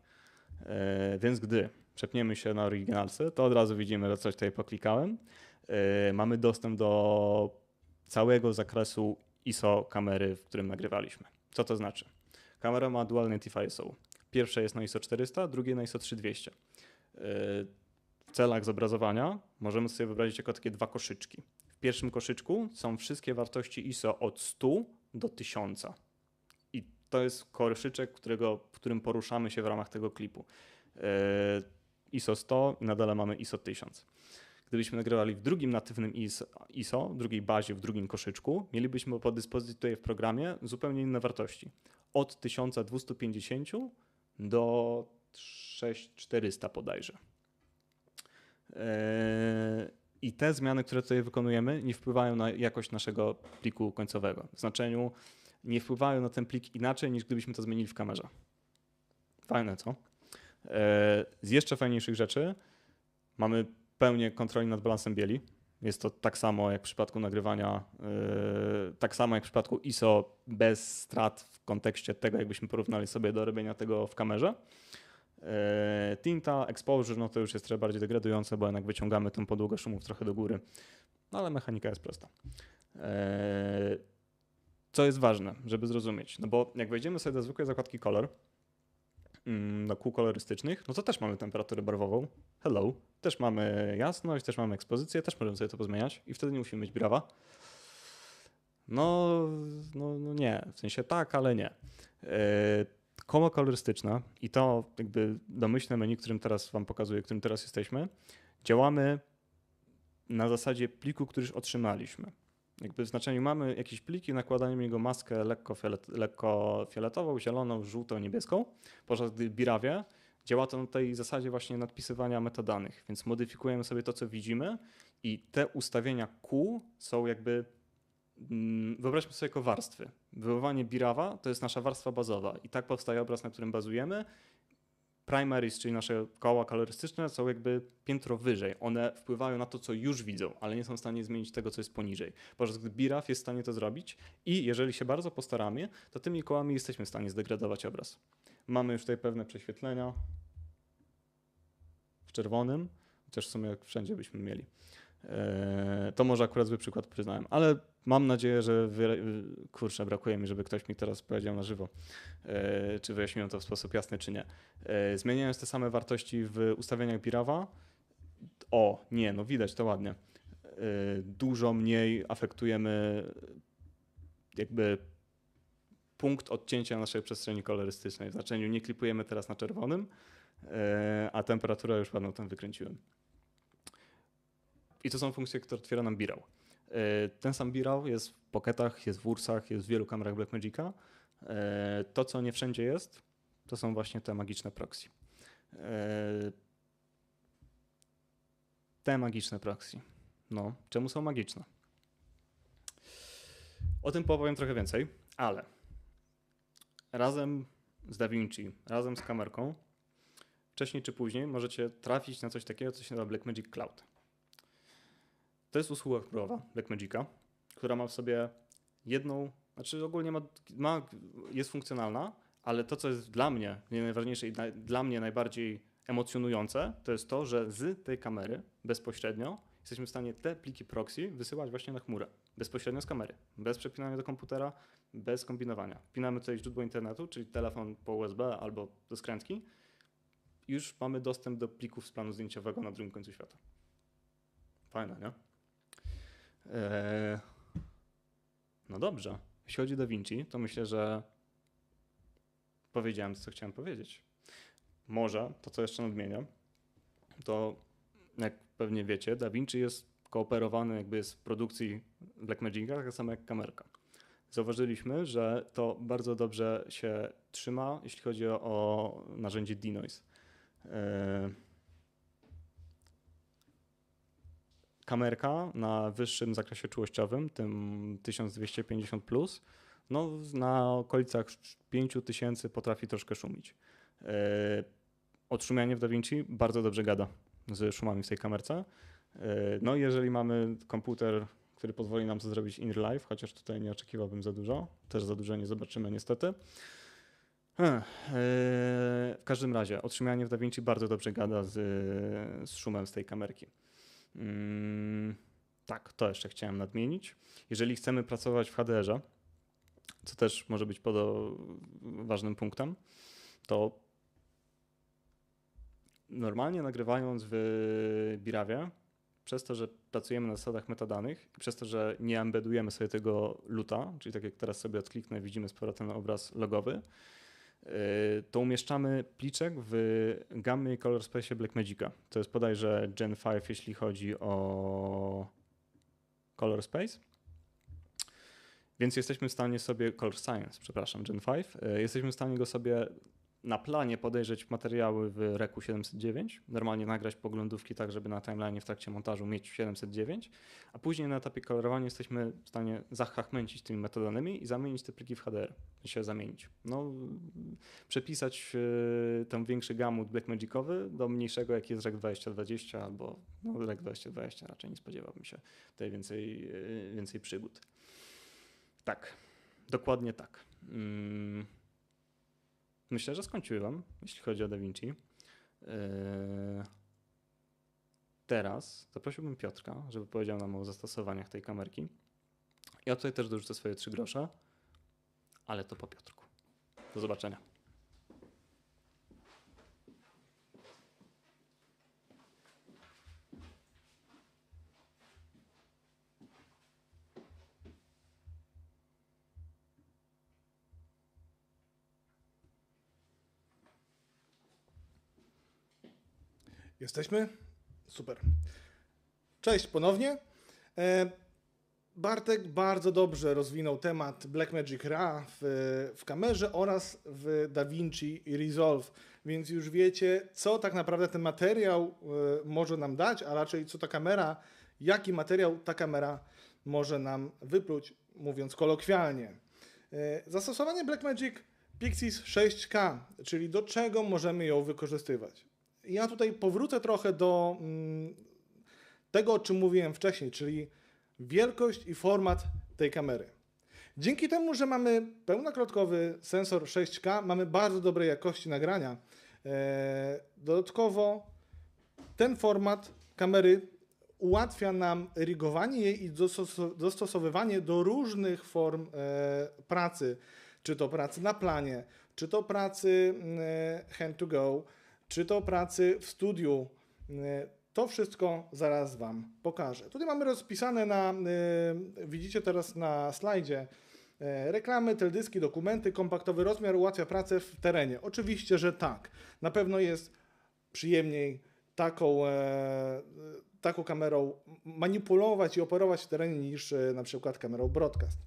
Więc gdy przepniemy się na Originalsy, to od razu widzimy, że coś tutaj poklikałem. Mamy dostęp do całego zakresu ISO kamery, w którym nagrywaliśmy. Co to znaczy? Kamera ma Dual Native ISO. Pierwsze jest na ISO 400, drugie na ISO 3200. W celach zobrazowania możemy sobie wyobrazić jako takie dwa koszyczki. W pierwszym koszyczku są wszystkie wartości ISO od 100 do 1000. I to jest koszyczek, w którym poruszamy się w ramach tego klipu. ISO 100 i nadal mamy ISO 1000. Gdybyśmy nagrywali w drugim natywnym ISO, w drugiej bazie, w drugim koszyczku, mielibyśmy po dyspozycji tutaj w programie zupełnie inne wartości. Od 1250 do 6400 bodajże. I te zmiany, które tutaj wykonujemy, nie wpływają na jakość naszego pliku końcowego. W znaczeniu nie wpływają na ten plik inaczej, niż gdybyśmy to zmienili w kamerze. Fajne, co? Z jeszcze fajniejszych rzeczy mamy pełnię kontroli nad balansem bieli. Jest to tak samo jak w przypadku nagrywania, tak samo jak w przypadku ISO bez strat w kontekście tego, jakbyśmy porównali sobie do robienia tego w kamerze. Tinta, exposure, no to już jest trochę bardziej degradujące, bo jednak wyciągamy tą podłogę szumów trochę do góry, no ale mechanika jest prosta. Co jest ważne, żeby zrozumieć, no bo jak wejdziemy sobie do zwykłej zakładki kolor, do kół kolorystycznych, no to też mamy temperaturę barwową, hello, też mamy jasność, też mamy ekspozycję, też możemy sobie to pozmieniać i wtedy nie musimy mieć brawa. No nie, w sensie tak, ale nie. Koło kolorystyczne i to jakby domyślne menu, którym teraz wam pokazuję, którym teraz jesteśmy, działamy na zasadzie pliku, który już otrzymaliśmy. Jakby w znaczeniu mamy jakieś pliki, nakładamy jego maskę lekko fioletową, zieloną, żółtą, niebieską, podczas gdy w BRAWie działa to na tej zasadzie właśnie nadpisywania metadanych, więc modyfikujemy sobie to, co widzimy i te ustawienia kół są jakby, wyobraźmy sobie jako warstwy. Wywoływanie BRAWa to jest nasza warstwa bazowa i tak powstaje obraz, na którym bazujemy. primaries, czyli nasze koła kolorystyczne, są jakby piętro wyżej. One wpływają na to, co już widzą, ale nie są w stanie zmienić tego, co jest poniżej. Podczas gdy BRAW jest w stanie to zrobić i jeżeli się bardzo postaramy, to tymi kołami jesteśmy w stanie zdegradować obraz. Mamy już tutaj pewne prześwietlenia w czerwonym, chociaż w sumie jak wszędzie byśmy mieli. To może akurat zły przykład przyznałem, ale mam nadzieję, że kurczę, brakuje mi, żeby ktoś mi teraz powiedział na żywo, czy wyjaśniłem to w sposób jasny, czy nie. Zmieniając te same wartości w ustawieniach BRAWa, no widać to ładnie. Dużo mniej afektujemy jakby punkt odcięcia naszej przestrzeni kolorystycznej. W znaczeniu nie klipujemy teraz na czerwonym, a temperaturę już ładną tam wykręciłem. I to są funkcje, które otwiera nam BRAW. Ten sam BRAW jest w Pocketach, jest w Ursach, jest w wielu kamerach Blackmagica. To, co nie wszędzie jest, to są właśnie te magiczne proxy. Te magiczne proxy. No, czemu są magiczne? O tym powiem trochę więcej, ale razem z DaVinci, razem z kamerką, wcześniej czy później możecie trafić na coś takiego, co się nazywa Blackmagic Cloud. To jest usługa chmurowa Blackmagica, która ma w sobie jedną, znaczy ogólnie jest funkcjonalna, ale to, co jest dla mnie najważniejsze i dla mnie najbardziej emocjonujące, to jest to, że z tej kamery bezpośrednio jesteśmy w stanie te pliki proxy wysyłać właśnie na chmurę. Bezpośrednio z kamery, bez przepinania do komputera, bez kombinowania. Wpinamy tutaj źródło internetu, czyli telefon po USB albo do skrętki i już mamy dostęp do plików z planu zdjęciowego na drugim końcu świata. Fajne, nie? No dobrze. Jeśli chodzi o DaVinci, to myślę, że powiedziałem to, co chciałem powiedzieć. Może to, co jeszcze nadmienię, to jak pewnie wiecie, DaVinci jest kooperowany, jakby jest w produkcji Blackmagica, tak samo jak kamerka. Zauważyliśmy, że to bardzo dobrze się trzyma, jeśli chodzi o narzędzie denoise. Kamerka na wyższym zakresie czułościowym, tym 1250+, no na okolicach 5000 potrafi troszkę szumić. Odszumianie w DaVinci bardzo dobrze gada z szumami w tej kamerce. No i jeżeli mamy komputer, który pozwoli nam to zrobić in real life, chociaż tutaj nie oczekiwałbym za dużo, też za dużo nie zobaczymy niestety. W każdym razie odszumianie w DaVinci bardzo dobrze gada z szumem z tej kamerki. Tak, to jeszcze chciałem nadmienić. Jeżeli chcemy pracować w HDR-ze, co też może być ważnym punktem, to normalnie nagrywając w BRAWie, przez to, że pracujemy na zasadach metadanych i przez to, że nie embedujemy sobie tego luta, czyli tak jak teraz sobie odkliknę, widzimy z powrotem obraz logowy, to umieszczamy pliczek w gammy i color space Blackmagica. To jest bodajże Gen 5, jeśli chodzi o color space. Więc jesteśmy w stanie sobie, color science, przepraszam, Gen 5, jesteśmy w stanie go sobie na planie podejrzeć materiały w Reku 709, normalnie nagrać poglądówki tak, żeby na timeline w trakcie montażu mieć 709, a później na etapie kolorowania jesteśmy w stanie zachachmęcić tymi metodanymi i zamienić te pliki w HDR, się zamienić. No, przepisać ten większy gamut blackmagicowy do mniejszego, jaki jest Rec 2020 albo no, Rec 2020, raczej nie spodziewałbym się tutaj więcej przygód. Tak, dokładnie tak. Myślę, że skończyłem, jeśli chodzi o DaVinci. Teraz zaprosiłbym Piotrka, żeby powiedział nam o zastosowaniach tej kamerki. Ja tutaj też dorzucę swoje 3 grosze, ale to po Piotrku. Do zobaczenia.
Jesteśmy? Super. Cześć ponownie. Bartek bardzo dobrze rozwinął temat Blackmagic RAW w kamerze oraz w DaVinci Resolve, więc już wiecie, co tak naprawdę ten materiał może nam dać, a raczej co ta kamera, jaki materiał ta kamera może nam wypluć, mówiąc kolokwialnie. Zastosowanie Blackmagic Pixis 6K, czyli do czego możemy ją wykorzystywać. Ja tutaj powrócę trochę do tego, o czym mówiłem wcześniej, czyli wielkość i format tej kamery. Dzięki temu, że mamy pełnokrotkowy sensor 6K, mamy bardzo dobrej jakości nagrania. Dodatkowo ten format kamery ułatwia nam rigowanie jej i dostosowywanie do różnych form pracy. Czy to pracy na planie, czy to pracy hand to go, czy to pracy w studiu. To wszystko zaraz Wam pokażę. Tutaj mamy rozpisane widzicie teraz na slajdzie, reklamy, teledyski, dokumenty, kompaktowy rozmiar ułatwia pracę w terenie. Oczywiście, że tak. Na pewno jest przyjemniej taką kamerą manipulować i operować w terenie niż na przykład kamerą broadcast.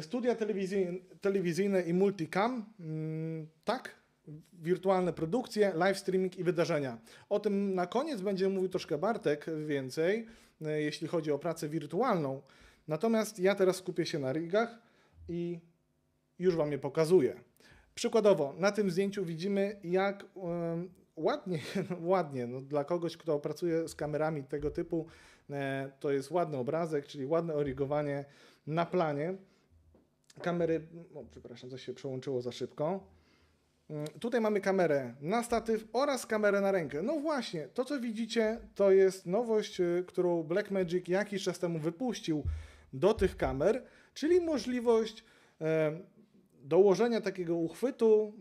Studia telewizyjne i multicam, tak, wirtualne produkcje, live streaming i wydarzenia. O tym na koniec będzie mówił troszkę Bartek więcej, jeśli chodzi o pracę wirtualną. Natomiast ja teraz skupię się na rigach i już Wam je pokazuję. Przykładowo, na tym zdjęciu widzimy, jak ładnie, no, dla kogoś, kto pracuje z kamerami tego typu, to jest ładny obrazek, czyli ładne origowanie na planie. Kamery, przepraszam, coś się przełączyło za szybko. Tutaj mamy kamerę na statyw oraz kamerę na rękę. No właśnie, to co widzicie, to jest nowość, którą Blackmagic jakiś czas temu wypuścił do tych kamer, czyli możliwość dołożenia takiego uchwytu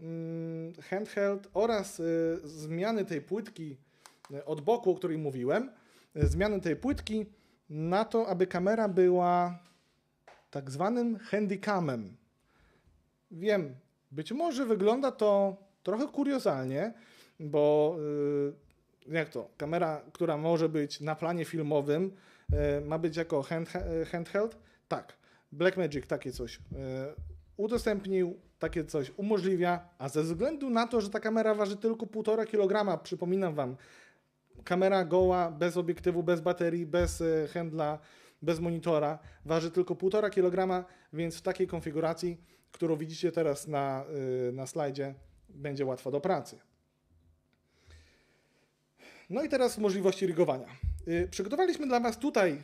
handheld oraz zmiany tej płytki od boku, o której mówiłem, zmiany tej płytki na to, aby kamera była tak zwanym handycamem. Wiem, być może wygląda to trochę kuriozalnie, bo jak to? Kamera, która może być na planie filmowym, ma być jako handheld? Tak. Blackmagic takie coś udostępnił, takie coś umożliwia, a ze względu na to, że ta kamera waży tylko 1,5 kg, przypominam Wam, kamera goła, bez obiektywu, bez baterii, bez handla, bez monitora, waży tylko 1,5 kg, więc w takiej konfiguracji, którą widzicie teraz na slajdzie, będzie łatwa do pracy. No i teraz możliwości rigowania. Przygotowaliśmy dla Was tutaj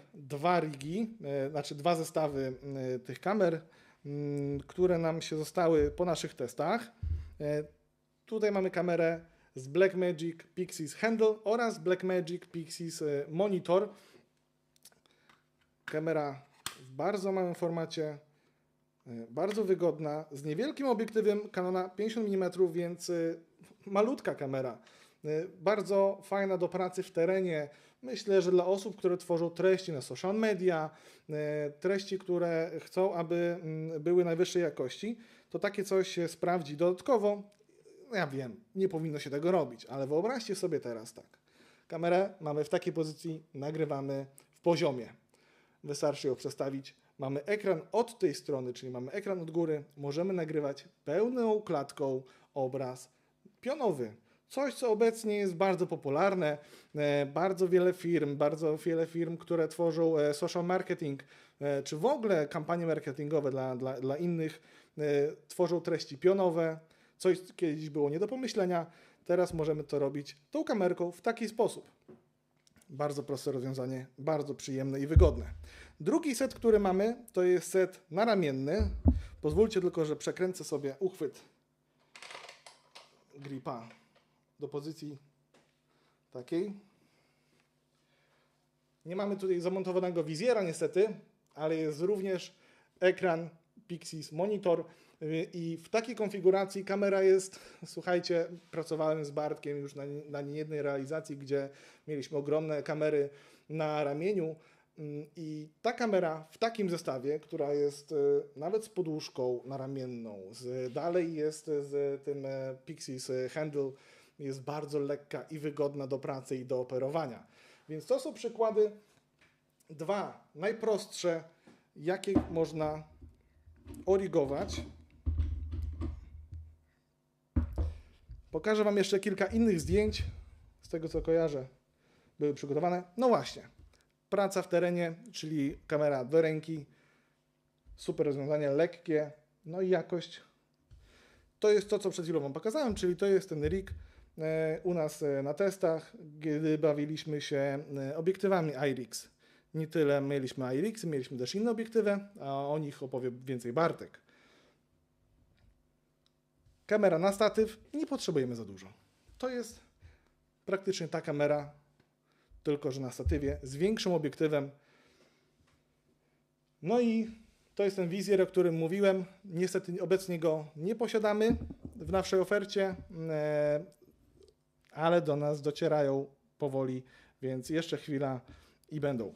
dwa zestawy tych kamer, które nam się zostały po naszych testach. Tutaj mamy kamerę z Blackmagic Pixis Handle oraz Blackmagic Pixis Monitor. Kamera w bardzo małym formacie, bardzo wygodna, z niewielkim obiektywem Canona 50 mm, więc malutka kamera. Bardzo fajna do pracy w terenie. Myślę, że dla osób, które tworzą treści na social media, treści, które chcą, aby były najwyższej jakości, to takie coś się sprawdzi dodatkowo. Ja wiem, nie powinno się tego robić, ale wyobraźcie sobie teraz tak. Kamerę mamy w takiej pozycji, nagrywamy w poziomie. Wystarczy ją przestawić. Mamy ekran od tej strony, czyli mamy ekran od góry. Możemy nagrywać pełną klatką obraz pionowy. Coś, co obecnie jest bardzo popularne. Bardzo wiele firm, które tworzą social marketing, czy w ogóle kampanie marketingowe dla innych, tworzą treści pionowe. Coś kiedyś było nie do pomyślenia. Teraz możemy to robić tą kamerką w taki sposób. Bardzo proste rozwiązanie, bardzo przyjemne i wygodne. Drugi set, który mamy, to jest set naramienny. Pozwólcie tylko, że przekręcę sobie uchwyt gripa do pozycji takiej. Nie mamy tutaj zamontowanego wizjera niestety, ale jest również ekran Pixis Monitor i w takiej konfiguracji kamera jest, słuchajcie, pracowałem z Bartkiem już na niejednej realizacji, gdzie mieliśmy ogromne kamery na ramieniu i ta kamera w takim zestawie, która jest nawet z poduszką naramienną, dalej jest z tym Pixis Handle, jest bardzo lekka i wygodna do pracy i do operowania. Więc to są przykłady dwa najprostsze, jakie można origować. Pokażę Wam jeszcze kilka innych zdjęć, z tego co kojarzę, były przygotowane. No właśnie, praca w terenie, czyli kamera do ręki, super rozwiązanie, lekkie, No i jakość to jest to, co przed chwilą Wam pokazałem, czyli to jest ten rig u nas na testach, kiedy bawiliśmy się obiektywami iRIX. Nie tyle mieliśmy iRIX, mieliśmy też inne obiektywy, a o nich opowie więcej Bartek. Kamera na statyw, nie potrzebujemy za dużo. To jest praktycznie ta kamera, tylko że na statywie z większym obiektywem. No i to jest ten wizjer, o którym mówiłem. Niestety obecnie go nie posiadamy w naszej ofercie, ale do nas docierają powoli, więc jeszcze chwila i będą.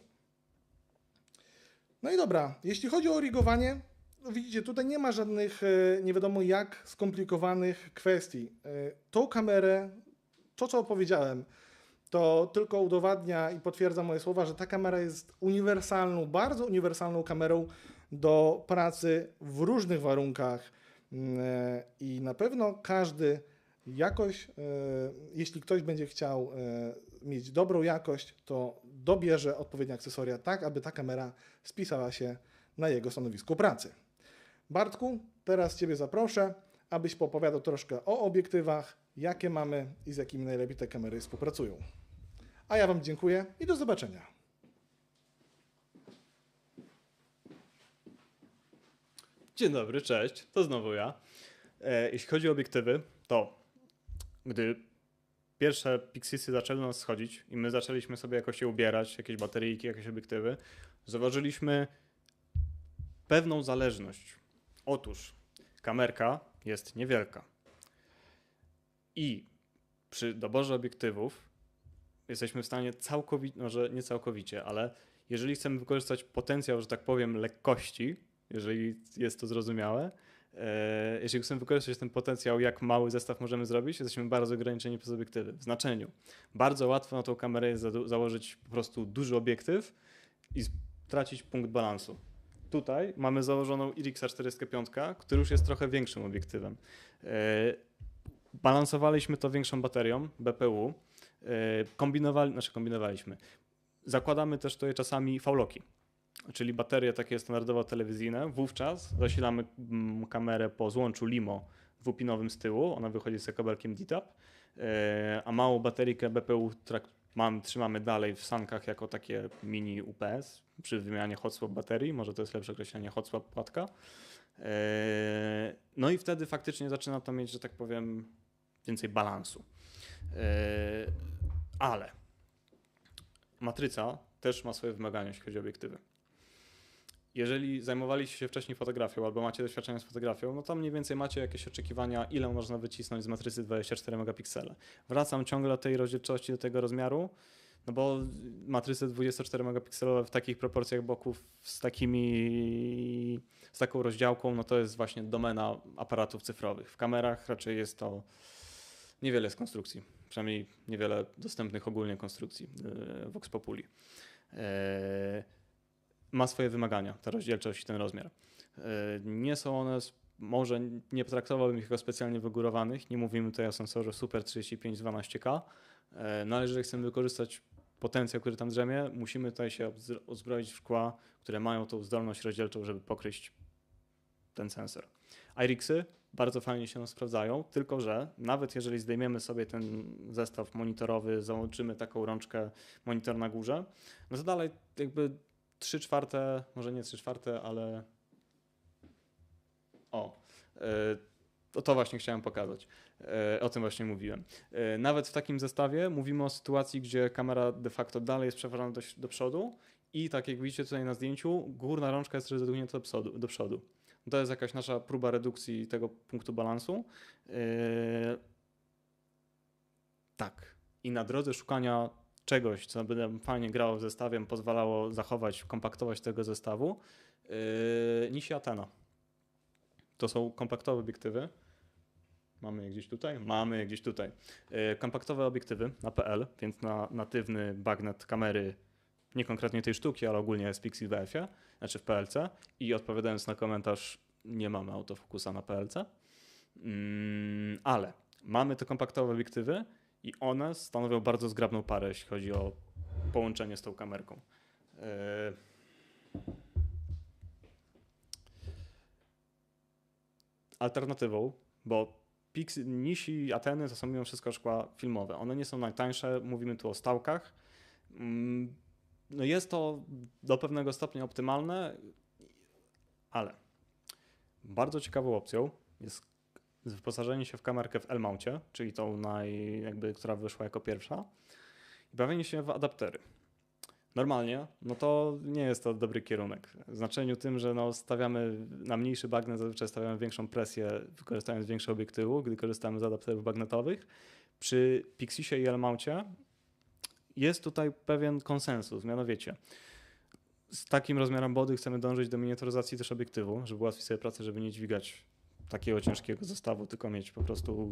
No i dobra, jeśli chodzi o rigowanie, no widzicie, tutaj nie ma żadnych nie wiadomo jak skomplikowanych kwestii. Tą kamerę, to co opowiedziałem, to tylko udowadnia i potwierdza moje słowa, że ta kamera jest uniwersalną, bardzo uniwersalną kamerą do pracy w różnych warunkach i na pewno każdy jakoś, jeśli ktoś będzie chciał mieć dobrą jakość, to dobierze odpowiednie akcesoria tak, aby ta kamera spisała się na jego stanowisku pracy. Bartku, teraz Ciebie zaproszę, abyś poopowiadał troszkę o obiektywach, jakie mamy i z jakimi najlepiej te kamery współpracują. A ja Wam dziękuję i do zobaczenia.
Dzień dobry, cześć, to znowu ja. Jeśli chodzi o obiektywy, to gdy pierwsze Pixisy zaczęły nas schodzić i my zaczęliśmy sobie jakoś je ubierać, jakieś bateryjki, jakieś obiektywy, zauważyliśmy pewną zależność. Otóż kamerka jest niewielka i przy doborze obiektywów jesteśmy w stanie całkowicie, może nie całkowicie, ale jeżeli chcemy wykorzystać potencjał, że tak powiem, lekkości, jeżeli jest to zrozumiałe, jeżeli chcemy wykorzystać ten potencjał, jak mały zestaw możemy zrobić, jesteśmy bardzo ograniczeni przez obiektywy. W znaczeniu, bardzo łatwo na tą kamerę jest założyć po prostu duży obiektyw i stracić punkt balansu. Tutaj mamy założoną IRIX 45, który już jest trochę większym obiektywem. Balansowaliśmy to większą baterią BPU. Kombinowaliśmy. Zakładamy też tutaj czasami V-Locki, czyli baterie takie standardowo telewizyjne. Wówczas zasilamy kamerę po złączu LiMo dwupinowym z tyłu. Ona wychodzi z kabelkiem DTAP, a małą baterykę BPU trzymamy dalej w sankach jako takie mini UPS przy wymianie hot swap baterii. Może to jest lepsze określenie, hot swap płatka. No i wtedy faktycznie zaczyna to mieć, że tak powiem, więcej balansu. Ale matryca też ma swoje wymagania, jeśli chodzi o obiektywy. Jeżeli zajmowaliście się wcześniej fotografią albo macie doświadczenie z fotografią, no to mniej więcej macie jakieś oczekiwania, ile można wycisnąć z matrycy 24 megapiksele. Wracam ciągle do tej rozdzielczości, do tego rozmiaru, no bo matryce 24 megapikselowe w takich proporcjach boków z taką rozdziałką, no to jest właśnie domena aparatów cyfrowych. W kamerach raczej jest to niewiele z konstrukcji, przynajmniej niewiele dostępnych ogólnie konstrukcji Vox Populi. Ma swoje wymagania, ta rozdzielczość i ten rozmiar. Nie są one, może nie potraktowałbym ich jako specjalnie wygórowanych, nie mówimy tutaj o sensorze Super 3512K, no ale jeżeli chcemy wykorzystać potencjał, który tam drzemie, musimy tutaj się uzbroić w szkła, które mają tą zdolność rozdzielczą, żeby pokryć ten sensor. iRIXy bardzo fajnie się sprawdzają, tylko że nawet jeżeli zdejmiemy sobie ten zestaw monitorowy, załączymy taką rączkę monitor na górze, no to dalej jakby 3/4, może nie 3/4, ale to właśnie chciałem pokazać. O tym właśnie mówiłem. Nawet w takim zestawie mówimy o sytuacji, gdzie kamera de facto dalej jest przeważana do przodu i tak jak widzicie tutaj na zdjęciu, górna rączka jest rozwinięta do przodu. To jest jakaś nasza próba redukcji tego punktu balansu. Tak. I na drodze szukania czegoś, co by nam fajnie grało w zestawie, pozwalało zachować kompaktowość tego zestawu, Nisi Athena. To są kompaktowe obiektywy. Mamy je gdzieś tutaj? Mamy je gdzieś tutaj. Kompaktowe obiektywy na PL, więc na natywny bagnet kamery, nie konkretnie tej sztuki, ale ogólnie SPX i WF-ie, znaczy w PLC. I odpowiadając na komentarz, nie mamy autofokusa na PLC. Ale mamy te kompaktowe obiektywy i one stanowią bardzo zgrabną parę, jeśli chodzi o połączenie z tą kamerką. alternatywą, bo Nisi, Ateny to są mimo wszystko szkła filmowe. One nie są najtańsze, mówimy tu o stałkach. No jest to do pewnego stopnia optymalne, ale bardzo ciekawą opcją jest wyposażenie się w kamerkę w L-mouncie, czyli tą która wyszła jako pierwsza, i bawienie się w adaptery. Normalnie, no to nie jest to dobry kierunek. W znaczeniu tym, że no stawiamy na mniejszy bagnet, zazwyczaj stawiamy większą presję, wykorzystując większe obiektywu, gdy korzystamy z adapterów magnetowych. Przy Pixisie i L-mouncie jest tutaj pewien konsensus, mianowicie z takim rozmiarem body chcemy dążyć do miniaturyzacji też obiektywu, żeby ułatwić sobie pracę, żeby nie dźwigać takiego ciężkiego zestawu, tylko mieć po prostu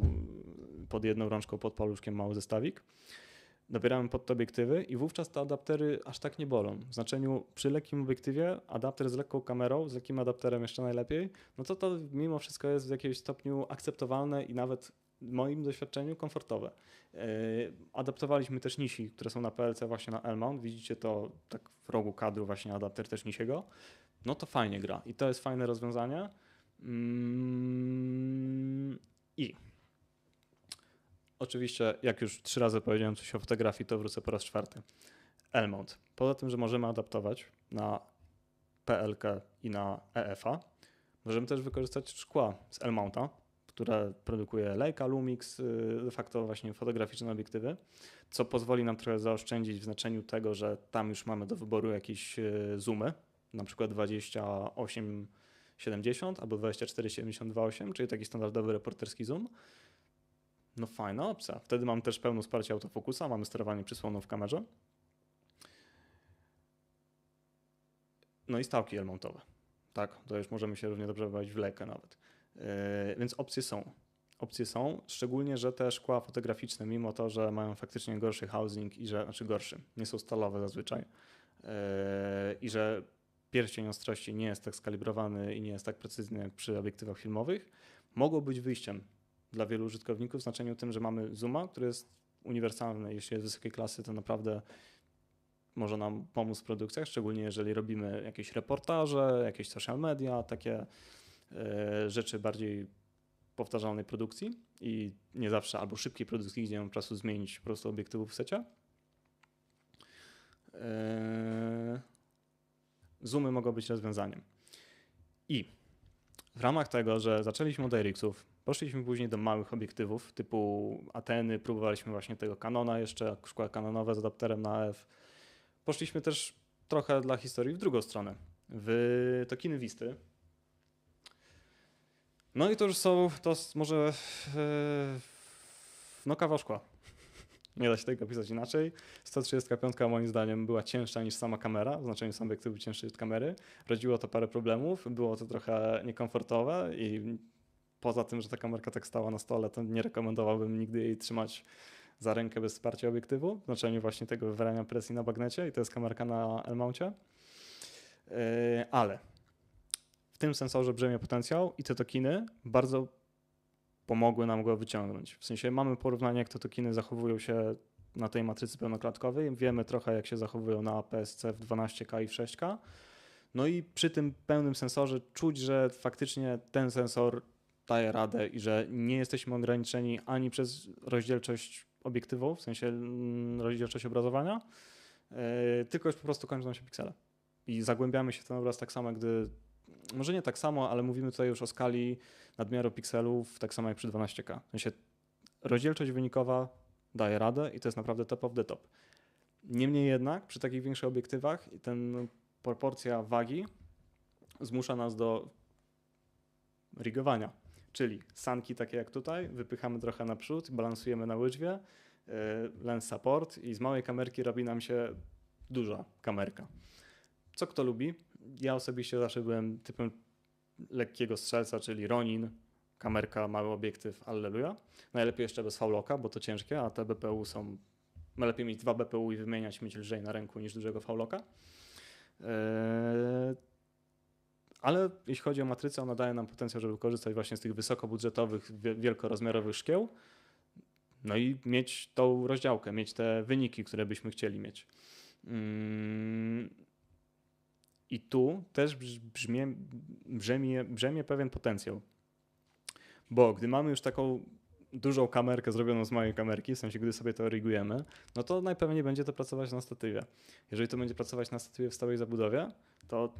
pod jedną rączką, pod paluszkiem mały zestawik. Dobieramy pod to obiektywy i wówczas te adaptery aż tak nie bolą. W znaczeniu przy lekkim obiektywie adapter z lekką kamerą, z lekkim adapterem jeszcze najlepiej, no to mimo wszystko jest w jakimś stopniu akceptowalne i nawet w moim doświadczeniu komfortowe. Adaptowaliśmy też Nisi, które są na PLC właśnie na L-mount. Widzicie to tak w rogu kadru właśnie adapter też Nisiego. No to fajnie gra i to jest fajne rozwiązanie. I oczywiście, jak już 3 razy powiedziałem coś o fotografii, to wrócę po raz 4. L-mount. Poza tym, że możemy adaptować na PLK i na EF-a, możemy też wykorzystać szkła z L-mounta, które produkuje Leica, Lumix, de facto właśnie fotograficzne obiektywy, co pozwoli nam trochę zaoszczędzić w znaczeniu tego, że tam już mamy do wyboru jakieś zoomy, na przykład 28-70 albo 24-72-8, czyli taki standardowy reporterski zoom. No fajna opcja. Wtedy mam też pełne wsparcie autofokusa, mamy sterowanie przysłoną w kamerze. No i stałki L-mountowe. Tak, to już możemy się równie dobrze bawić w Leica nawet. Więc opcje są, szczególnie, że te szkła fotograficzne, mimo to, że mają faktycznie gorszy housing i gorszy, nie są stalowe zazwyczaj i że pierścień ostrości nie jest tak skalibrowany i nie jest tak precyzyjny jak przy obiektywach filmowych, mogą być wyjściem dla wielu użytkowników w znaczeniu tym, że mamy zooma, który jest uniwersalny. Jeśli jest wysokiej klasy, to naprawdę może nam pomóc w produkcjach, szczególnie jeżeli robimy jakieś reportaże, jakieś social media, takie rzeczy bardziej powtarzalnej produkcji i nie zawsze, albo szybkiej produkcji, gdzie mam czasu zmienić po prostu obiektywów w secie. Zoomy mogą być rozwiązaniem. I w ramach tego, że zaczęliśmy od RX-ów, poszliśmy później do małych obiektywów typu Ateny, próbowaliśmy właśnie tego Canona jeszcze, szkła kanonowe z adapterem na AF. Poszliśmy też trochę dla historii w drugą stronę, w tokiny Wisty. No i to już to może no kawał szkła. Nie da się tego pisać inaczej. 135 moim zdaniem była cięższa niż sama kamera, w znaczeniu sam obiektyw był cięższy od kamery. Rodziło to parę problemów, było to trochę niekomfortowe i poza tym, że ta kamerka tak stała na stole, to nie rekomendowałbym nigdy jej trzymać za rękę bez wsparcia obiektywu, w znaczeniu właśnie tego wywierania presji na bagnecie i to jest kamerka na L-mouncie. Ale w tym sensorze brzemię potencjał i te tokiny bardzo pomogły nam go wyciągnąć. W sensie mamy porównanie, jak te tokiny zachowują się na tej matrycy pełnoklatkowej. Wiemy trochę, jak się zachowują na PSC w 12K i w 6K. No i przy tym pełnym sensorze czuć, że faktycznie ten sensor daje radę i że nie jesteśmy ograniczeni ani przez rozdzielczość obiektywu, w sensie rozdzielczość obrazowania, tylko już po prostu kończą się piksele. I zagłębiamy się w ten obraz tak samo, gdy może nie tak samo, ale mówimy tutaj już o skali nadmiaru pikselów, tak samo jak przy 12K. W sensie rozdzielczość wynikowa daje radę i to jest naprawdę top of the top. Niemniej jednak przy takich większych obiektywach ten proporcja wagi zmusza nas do rigowania, czyli sanki takie jak tutaj, wypychamy trochę naprzód, balansujemy na łyżwie, lens support i z małej kamerki robi nam się duża kamerka. Co kto lubi? Ja osobiście zawsze byłem typem lekkiego strzelca, czyli Ronin, kamerka, mały obiektyw, alleluja. Najlepiej jeszcze bez V-locka, bo to ciężkie, a te BPU są... Lepiej mieć 2 BPU i wymieniać, mieć lżej na ręku niż dużego V-locka. Ale jeśli chodzi o matrycę, ona daje nam potencjał, żeby korzystać właśnie z tych wysokobudżetowych, wielkorozmiarowych szkieł, no i mieć tą rozdziałkę, mieć te wyniki, które byśmy chcieli mieć. I tu też brzemie pewien potencjał. Bo gdy mamy już taką dużą kamerkę zrobioną z mojej kamerki, w sensie gdy sobie to rigujemy, no to najpewniej będzie to pracować na statywie. Jeżeli to będzie pracować na statywie w stałej zabudowie, to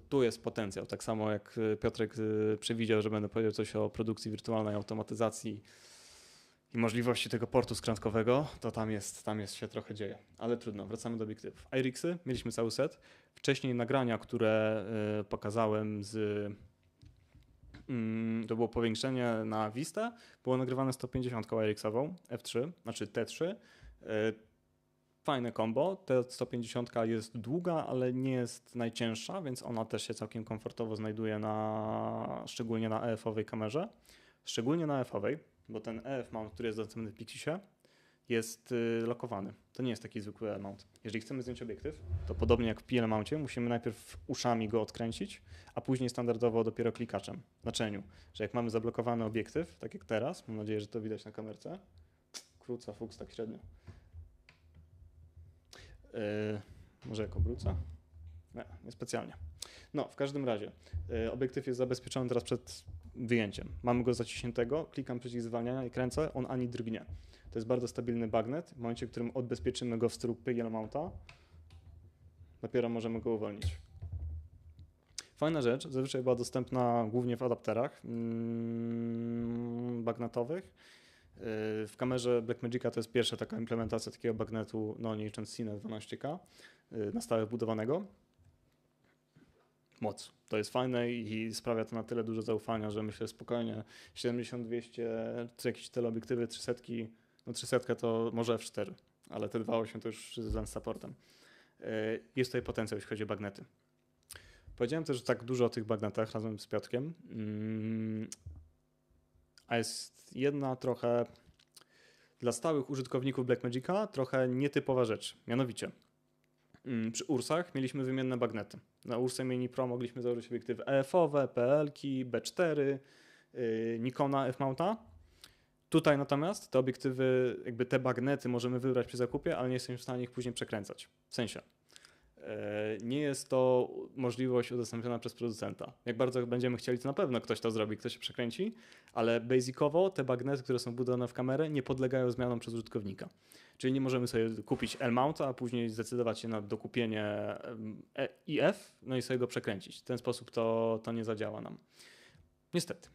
tu jest potencjał. Tak samo jak Piotrek przewidział, że będę powiedział coś o produkcji wirtualnej, automatyzacji i możliwości tego portu skrętkowego, to tam jest się trochę dzieje. Ale trudno, wracamy do obiektywów. IRIX-y, mieliśmy cały set. Wcześniej nagrania, które pokazałem to było powiększenie na Vista, było nagrywane 150 IRIX-ową, F3, znaczy T3. Fajne combo, ta 150 jest długa, ale nie jest najcięższa, więc ona też się całkiem komfortowo znajduje szczególnie na EF-owej kamerze. Szczególnie na EF-owej, bo ten EF mount, który jest dostępny w Pixisie, jest lokowany. To nie jest taki zwykły mount. Jeżeli chcemy zdjąć obiektyw, to podobnie jak w PL mouncie, musimy najpierw uszami go odkręcić, a później standardowo dopiero klikaczem. W znaczeniu, że jak mamy zablokowany obiektyw, tak jak teraz, mam nadzieję, że to widać na kamerce, króca, fuks tak średnio. Może jak obrócę? Nie, niespecjalnie. No, w każdym razie obiektyw jest zabezpieczony teraz przed wyjęciem. Mamy go zaciśniętego, klikam przycisk zwalniania i kręcę, on ani drgnie. To jest bardzo stabilny bagnet. W momencie, w którym odbezpieczymy go w stylu PL mounta, dopiero możemy go uwolnić. Fajna rzecz, zazwyczaj była dostępna głównie w adapterach bagnetowych. W kamerze Blackmagica to jest pierwsza taka implementacja takiego bagnetu, no nie licząc Cine 12K, na stałe wbudowanego. Moc. To jest fajne i sprawia to na tyle dużo zaufania, że myślę spokojnie 70-200, czy jakieś teleobiektywy 300, no 300 to może F4, ale te 2.8 to już z lens supportem. Jest tutaj potencjał, jeśli chodzi o bagnety. Powiedziałem też, że tak dużo o tych bagnetach razem z Piotrkiem, a jest jedna trochę dla stałych użytkowników Blackmagica trochę nietypowa rzecz. Mianowicie przy Ursach mieliśmy wymienne bagnety. Na Ursie Mini Pro mogliśmy założyć obiektywy EF-owe, PL-ki, B4, Nikona F-mounta. Tutaj natomiast te obiektywy, jakby te bagnety możemy wybrać przy zakupie, ale nie jesteśmy w stanie ich później przekręcać. W sensie nie jest to możliwość udostępniona przez producenta. Jak bardzo będziemy chcieli, to na pewno ktoś to zrobi, ktoś się przekręci, ale basicowo te bagnety, które są budowane w kamerę, nie podlegają zmianom przez użytkownika. Czyli nie możemy sobie kupić L-mounta, a później zdecydować się na dokupienie IF, no i sobie go przekręcić. W ten sposób to nie zadziała nam. Niestety.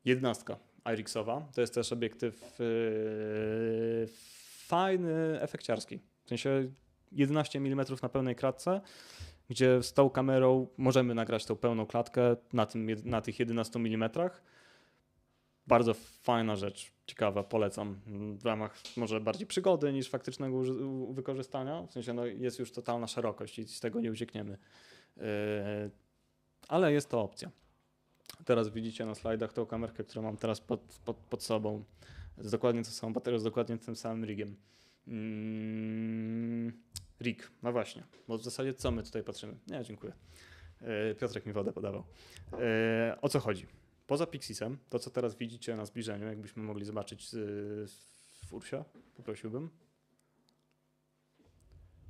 11 IRIX-owa to jest też obiektyw fajny, efekciarski. W sensie 11 mm na pełnej klatce, gdzie z tą kamerą możemy nagrać tą pełną klatkę na tych 11 mm. Bardzo fajna rzecz, ciekawa, polecam. W ramach może bardziej przygody niż faktycznego wykorzystania. W sensie no, jest już totalna szerokość i z tego nie uciekniemy. Ale jest to opcja. Teraz widzicie na slajdach tą kamerkę, którą mam teraz pod sobą. Z dokładnie tą samą baterią, z dokładnie tym samym rigiem. Rig, no właśnie, bo w zasadzie co my tutaj patrzymy? Nie, dziękuję. Piotrek mi wodę podawał. O co chodzi? Poza Pixisem, to co teraz widzicie na zbliżeniu, jakbyśmy mogli zobaczyć w Ursie, poprosiłbym.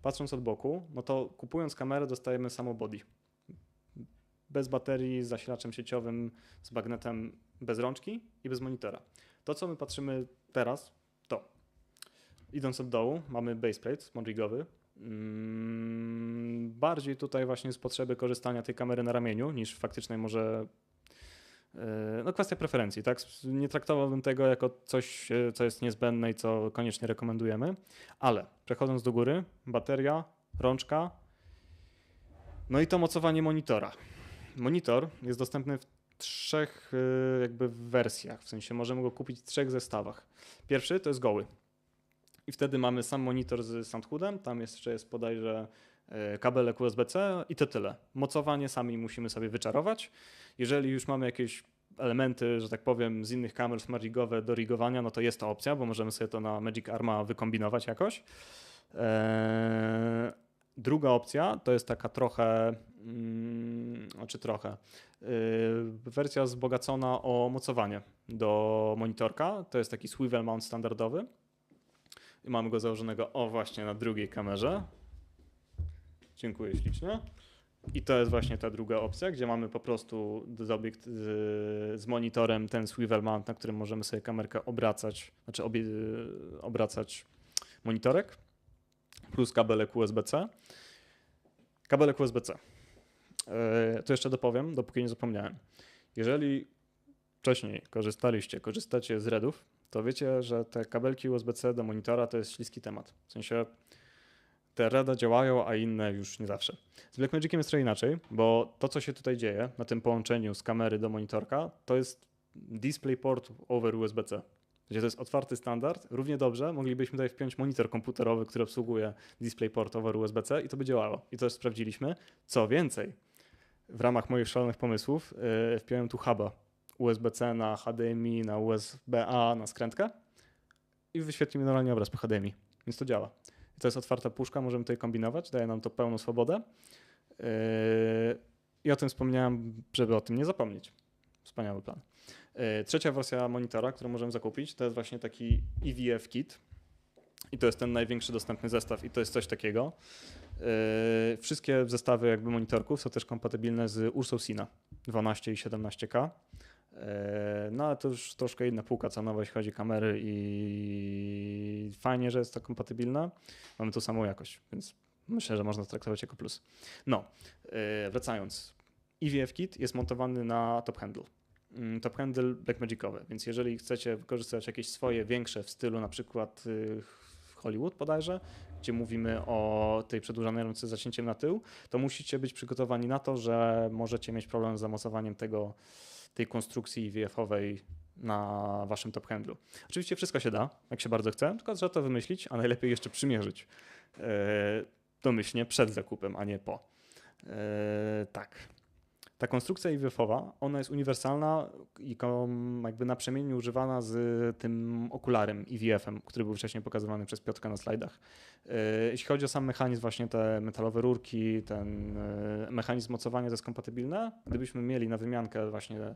Patrząc od boku, no to kupując kamerę dostajemy samo body. Bez baterii, z zasilaczem sieciowym, z bagnetem bez rączki i bez monitora. To co my patrzymy teraz, to idąc od dołu mamy baseplate monrigowy. Bardziej tutaj właśnie z potrzeby korzystania tej kamery na ramieniu niż faktycznej może no kwestia preferencji, tak? Nie traktowałbym tego jako coś, co jest niezbędne i co koniecznie rekomendujemy, ale przechodząc do góry, bateria, rączka, no i to mocowanie monitora. Monitor jest dostępny w 3 jakby wersjach, w sensie możemy go kupić w 3 zestawach. Pierwszy to jest goły i wtedy mamy sam monitor z soundhoodem, tam jeszcze jest bodajże kabelek USB-C i to tyle. Mocowanie sami musimy sobie wyczarować. Jeżeli już mamy jakieś elementy, że tak powiem, z innych kamer smartrigowe do rigowania, no to jest to opcja, bo możemy sobie to na Magic Arma wykombinować jakoś. Druga opcja to jest taka trochę, wersja wzbogacona o mocowanie do monitorka. To jest taki swivel mount standardowy. I mamy go założonego właśnie na drugiej kamerze. Dziękuję ślicznie. I to jest właśnie ta druga opcja, gdzie mamy po prostu obiekt z monitorem, ten swivel mount, na którym możemy sobie kamerkę obracać, znaczy obracać monitorek, plus kabelek USB-C. Kabelek USB-C. To jeszcze dopowiem, dopóki nie zapomniałem. Jeżeli wcześniej korzystacie z REDów, to wiecie, że te kabelki USB-C do monitora to jest śliski temat. W sensie te REDa działają, a inne już nie zawsze. Z Blackmagiciem jest trochę inaczej, bo to, co się tutaj dzieje na tym połączeniu z kamery do monitorka, to jest DisplayPort over USB-C. Gdzie to jest otwarty standard, równie dobrze moglibyśmy tutaj wpiąć monitor komputerowy, który obsługuje DisplayPort over USB-C i to by działało. I to już sprawdziliśmy. Co więcej, w ramach moich szalonych pomysłów wpiąłem tu huba USB-C na HDMI, na USB-A, na skrętkę i wyświetli mi normalnie obraz po HDMI. Więc to działa. I to jest otwarta puszka, możemy tutaj kombinować, daje nam to pełną swobodę. I o tym wspomniałem, żeby o tym nie zapomnieć. Wspaniały plan. Trzecia wersja monitora, którą możemy zakupić, to jest właśnie taki EVF kit. I to jest ten największy dostępny zestaw i to jest coś takiego. Wszystkie zestawy jakby monitorków są też kompatybilne z Ursą Sina 12 i 17K. No ale to już troszkę inna półka cenowa, jeśli chodzi o kamery i fajnie, że jest to kompatybilne. Mamy tą samą jakość, więc myślę, że można to traktować jako plus. No, wracając. EVF kit jest montowany na top handle. Top handle Blackmagicowy, więc jeżeli chcecie wykorzystać jakieś swoje większe w stylu na przykład Hollywood bodajże, gdzie mówimy o tej przedłużanej rączce z zacięciem na tył, to musicie być przygotowani na to, że możecie mieć problem z zamocowaniem tej konstrukcji IVF-owej na waszym top handlu. Oczywiście wszystko się da, jak się bardzo chce, tylko trzeba to wymyślić, a najlepiej jeszcze przymierzyć domyślnie przed zakupem, a nie po. Tak. Ta konstrukcja IVF-owa, ona jest uniwersalna i jakby naprzemiennie używana z tym okularem IVF-em, który był wcześniej pokazywany przez Piotrka na slajdach. Jeśli chodzi o sam mechanizm, właśnie te metalowe rurki, ten mechanizm mocowania to jest kompatybilne. Gdybyśmy mieli na wymiankę właśnie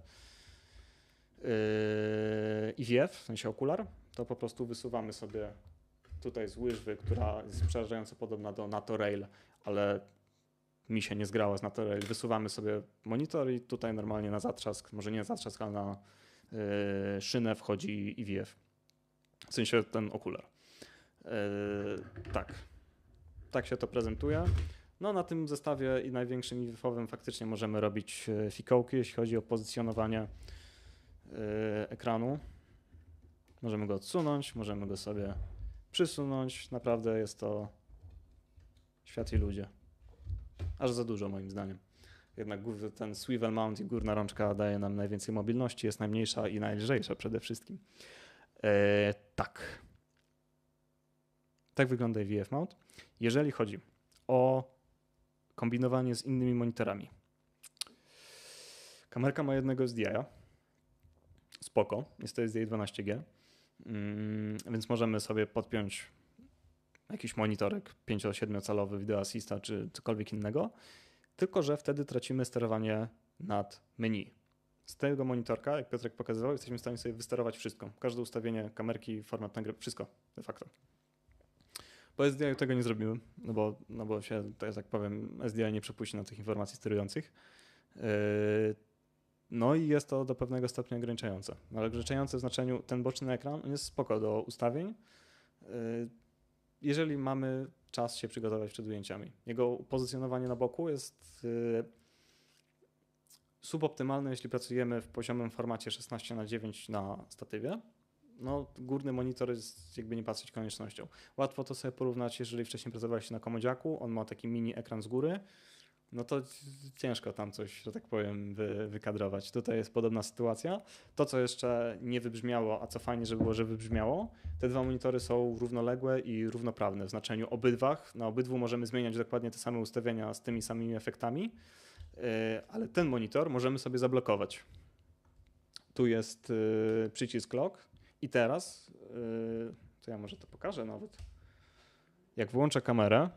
IVF, w sensie okular, to po prostu wysuwamy sobie tutaj z łyżwy, która jest przerażająco podobna do NATO Rail, ale mi się nie zgrała z NATO Rail. Wysuwamy sobie monitor i tutaj normalnie na zatrzask, może nie na zatrzask, ale na szynę wchodzi IVF. W sensie ten okular. Tak. Tak się to prezentuje. No na tym zestawie i największym IVF-owym faktycznie możemy robić fikołki, jeśli chodzi o pozycjonowanie ekranu. Możemy go odsunąć, możemy go sobie przysunąć. Naprawdę jest to świat i ludzie. Aż za dużo moim zdaniem. Jednak ten swivel mount i górna rączka daje nam najwięcej mobilności, jest najmniejsza i najlżejsza przede wszystkim. Tak. Tak wygląda IVF mount. Jeżeli chodzi o kombinowanie z innymi monitorami. Kamerka ma jednego SDI-a. Spoko. Jest to SDI 12G. Więc możemy sobie podpiąć jakiś monitorek 5-7 calowy Video Assista czy cokolwiek innego, tylko że wtedy tracimy sterowanie nad menu. Z tego monitorka, jak Piotrek pokazywał, jesteśmy w stanie sobie wysterować wszystko. Każde ustawienie kamerki, format nagrywania, wszystko de facto. Po SDI tego nie zrobimy, no bo się, to tak powiem, SDI nie przepuści na tych informacji sterujących. No i jest to do pewnego stopnia ograniczające. Ale ograniczające w znaczeniu, ten boczny ekran on jest spoko do ustawień, jeżeli mamy czas się przygotować przed ujęciami. Jego pozycjonowanie na boku jest suboptymalne, jeśli pracujemy w poziomym formacie 16:9 na statywie. No, górny monitor jest, jakby nie patrzeć, koniecznością. Łatwo to sobie porównać, jeżeli wcześniej pracowaliście na komodziaku, on ma taki mini ekran z góry, no to ciężko tam coś, że tak powiem, wykadrować. Tutaj jest podobna sytuacja. To, co jeszcze nie wybrzmiało, a co fajnie, żeby było, że wybrzmiało, te dwa monitory są równoległe i równoprawne w znaczeniu obydwach. Na obydwu możemy zmieniać dokładnie te same ustawienia z tymi samymi efektami, ale ten monitor możemy sobie zablokować. Tu jest przycisk lock i teraz, to ja może to pokażę nawet. Jak włączę kamerę,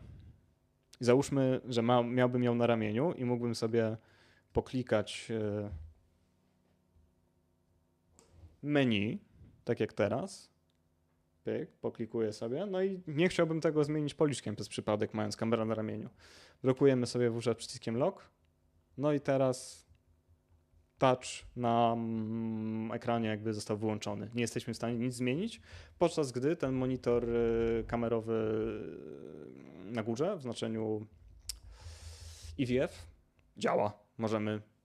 i załóżmy, że miałbym ją na ramieniu i mógłbym sobie poklikać menu, tak jak teraz. pyk, poklikuję sobie, no i nie chciałbym tego zmienić policzkiem przez przypadek, mając kamerę na ramieniu. Blokujemy sobie wówczas przyciskiem lock, no i teraz touch na ekranie jakby został wyłączony. Nie jesteśmy w stanie nic zmienić, podczas gdy ten monitor kamerowy na górze w znaczeniu EVF działa.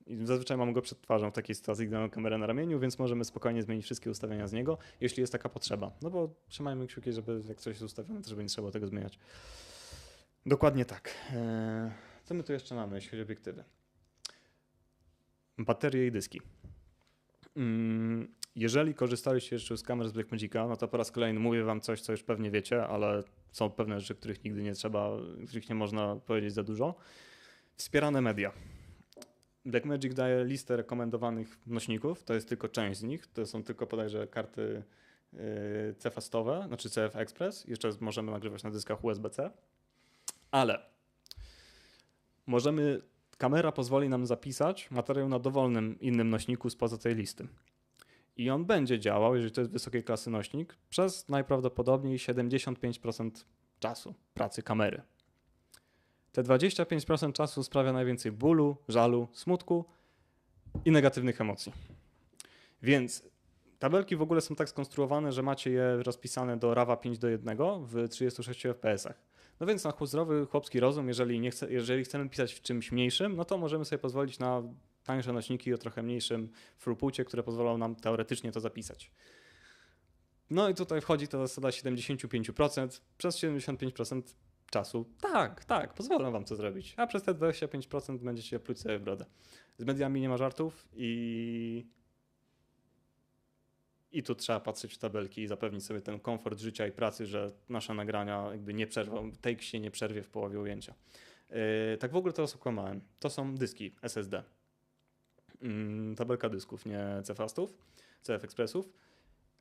I zazwyczaj mamy go przed twarzą w takiej sytuacji, gdy mamy kamerę na ramieniu, więc możemy spokojnie zmienić wszystkie ustawienia z niego, jeśli jest taka potrzeba. No bo trzymajmy kciuki, żeby jak coś jest ustawione, to żeby nie trzeba tego zmieniać. Dokładnie tak. Co my tu jeszcze mamy, jeśli chodzi o obiektywy? Baterie i dyski. Jeżeli korzystaliście jeszcze z kamer z Blackmagica, no to po raz kolejny mówię wam coś, co już pewnie wiecie, ale są pewne rzeczy, których nigdy nie trzeba, których nie można powiedzieć za dużo. Wspierane media. Blackmagic daje listę rekomendowanych nośników, to jest tylko część z nich, to są tylko bodajże karty CFastowe, znaczy CF Express, jeszcze możemy nagrywać na dyskach USB-C, ale kamera pozwoli nam zapisać materiał na dowolnym innym nośniku spoza tej listy. I on będzie działał, jeżeli to jest wysokiej klasy nośnik, przez najprawdopodobniej 75% czasu pracy kamery. Te 25% czasu sprawia najwięcej bólu, żalu, smutku i negatywnych emocji. Więc tabelki w ogóle są tak skonstruowane, że macie je rozpisane do RAWa 5:1 w 36 fps. No więc na zdrowy chłopski rozum, jeżeli chcemy pisać w czymś mniejszym, no to możemy sobie pozwolić na tańsze nośniki o trochę mniejszym throughpucie, które pozwolą nam teoretycznie to zapisać. No i tutaj wchodzi ta zasada 75%. Przez 75% czasu tak, pozwolę wam to zrobić. A przez te 25% będziecie pluć sobie w brodę. Z mediami nie ma żartów i tu trzeba patrzeć w tabelki i zapewnić sobie ten komfort życia i pracy, że nasze nagrania jakby nie przerwą, take się nie przerwie w połowie ujęcia. Tak w ogóle to okłamałem. To są dyski SSD. Tabelka dysków, nie CFastów, CF Expressów.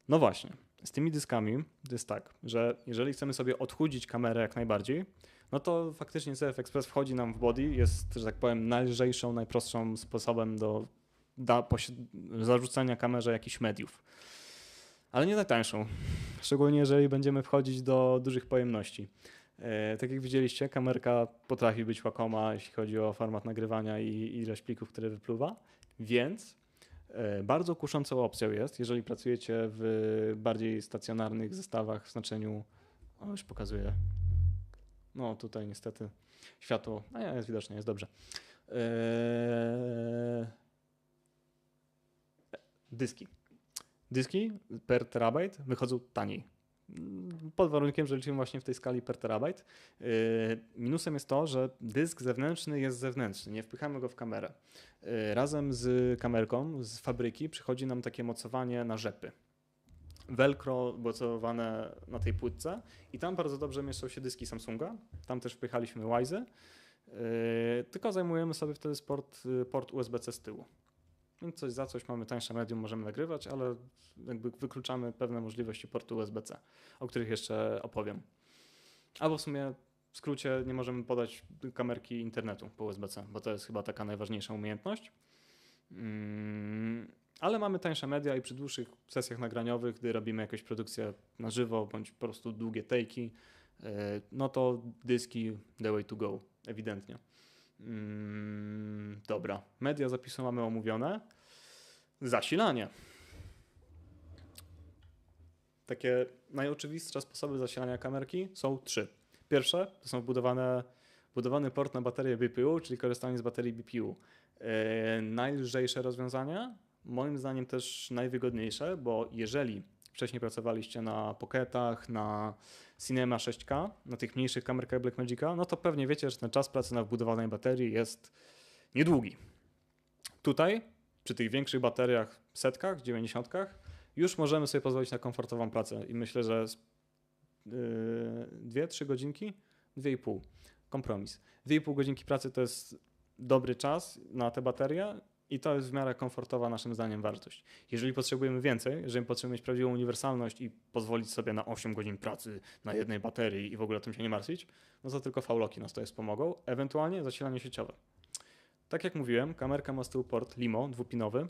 No właśnie, z tymi dyskami to jest tak, że jeżeli chcemy sobie odchudzić kamerę jak najbardziej, no to faktycznie CF Express wchodzi nam w body, jest, że tak powiem, najlżejszą, najprostszą sposobem do zarzucania kamerze jakichś mediów. Ale nie najtańszą, szczególnie jeżeli będziemy wchodzić do dużych pojemności. Tak jak widzieliście, kamerka potrafi być łakoma, jeśli chodzi o format nagrywania i ilość plików, które wypluwa, więc bardzo kuszącą opcją jest, jeżeli pracujecie w bardziej stacjonarnych zestawach w znaczeniu, już pokazuję, no tutaj niestety światło, jest widoczne, jest dobrze. Dyski per terabajt wychodzą taniej. Pod warunkiem, że liczymy właśnie w tej skali per terabajt. Minusem jest to, że dysk zewnętrzny jest zewnętrzny, nie wpychamy go w kamerę. Razem z kamerką z fabryki przychodzi nam takie mocowanie na rzepy. Velcro mocowane na tej płytce i tam bardzo dobrze mieszczą się dyski Samsunga. Tam też wpychaliśmy Wise'y, tylko zajmujemy sobie wtedy port USB-C z tyłu. Więc coś za coś mamy tańsze medium, możemy nagrywać, ale jakby wykluczamy pewne możliwości portu USB-C, o których jeszcze opowiem. Albo w sumie w skrócie nie możemy podać kamerki internetu po USB-C, bo to jest chyba taka najważniejsza umiejętność. Ale mamy tańsze media i przy dłuższych sesjach nagraniowych, gdy robimy jakąś produkcję na żywo, bądź po prostu długie take'i, no to dyski the way to go, ewidentnie. Dobra, media zapisu mamy omówione. Zasilanie. Takie najoczywistsze sposoby zasilania kamerki są 3. Pierwsze to są budowany port na baterię BPU, czyli korzystanie z baterii BPU. Najlżejsze rozwiązania, moim zdaniem też najwygodniejsze, bo jeżeli wcześniej pracowaliście na Pocketach, na Cinema 6K, na tych mniejszych kamerkach Blackmagica, no to pewnie wiecie, że ten czas pracy na wbudowanej baterii jest niedługi. Tutaj, przy tych większych bateriach, setkach, 90, już możemy sobie pozwolić na komfortową pracę i myślę, że 2-3 godzinki, 2,5, kompromis. 2,5 godzinki pracy to jest dobry czas na te baterie i to jest w miarę komfortowa naszym zdaniem wartość. Jeżeli potrzebujemy więcej, jeżeli potrzebujemy mieć prawdziwą uniwersalność i pozwolić sobie na 8 godzin pracy na jednej baterii i w ogóle o tym się nie martwić, no to tylko V-Locki nas to wspomogą, ewentualnie zasilanie sieciowe. Tak jak mówiłem, kamerka ma z tyłu port LiMo dwupinowy,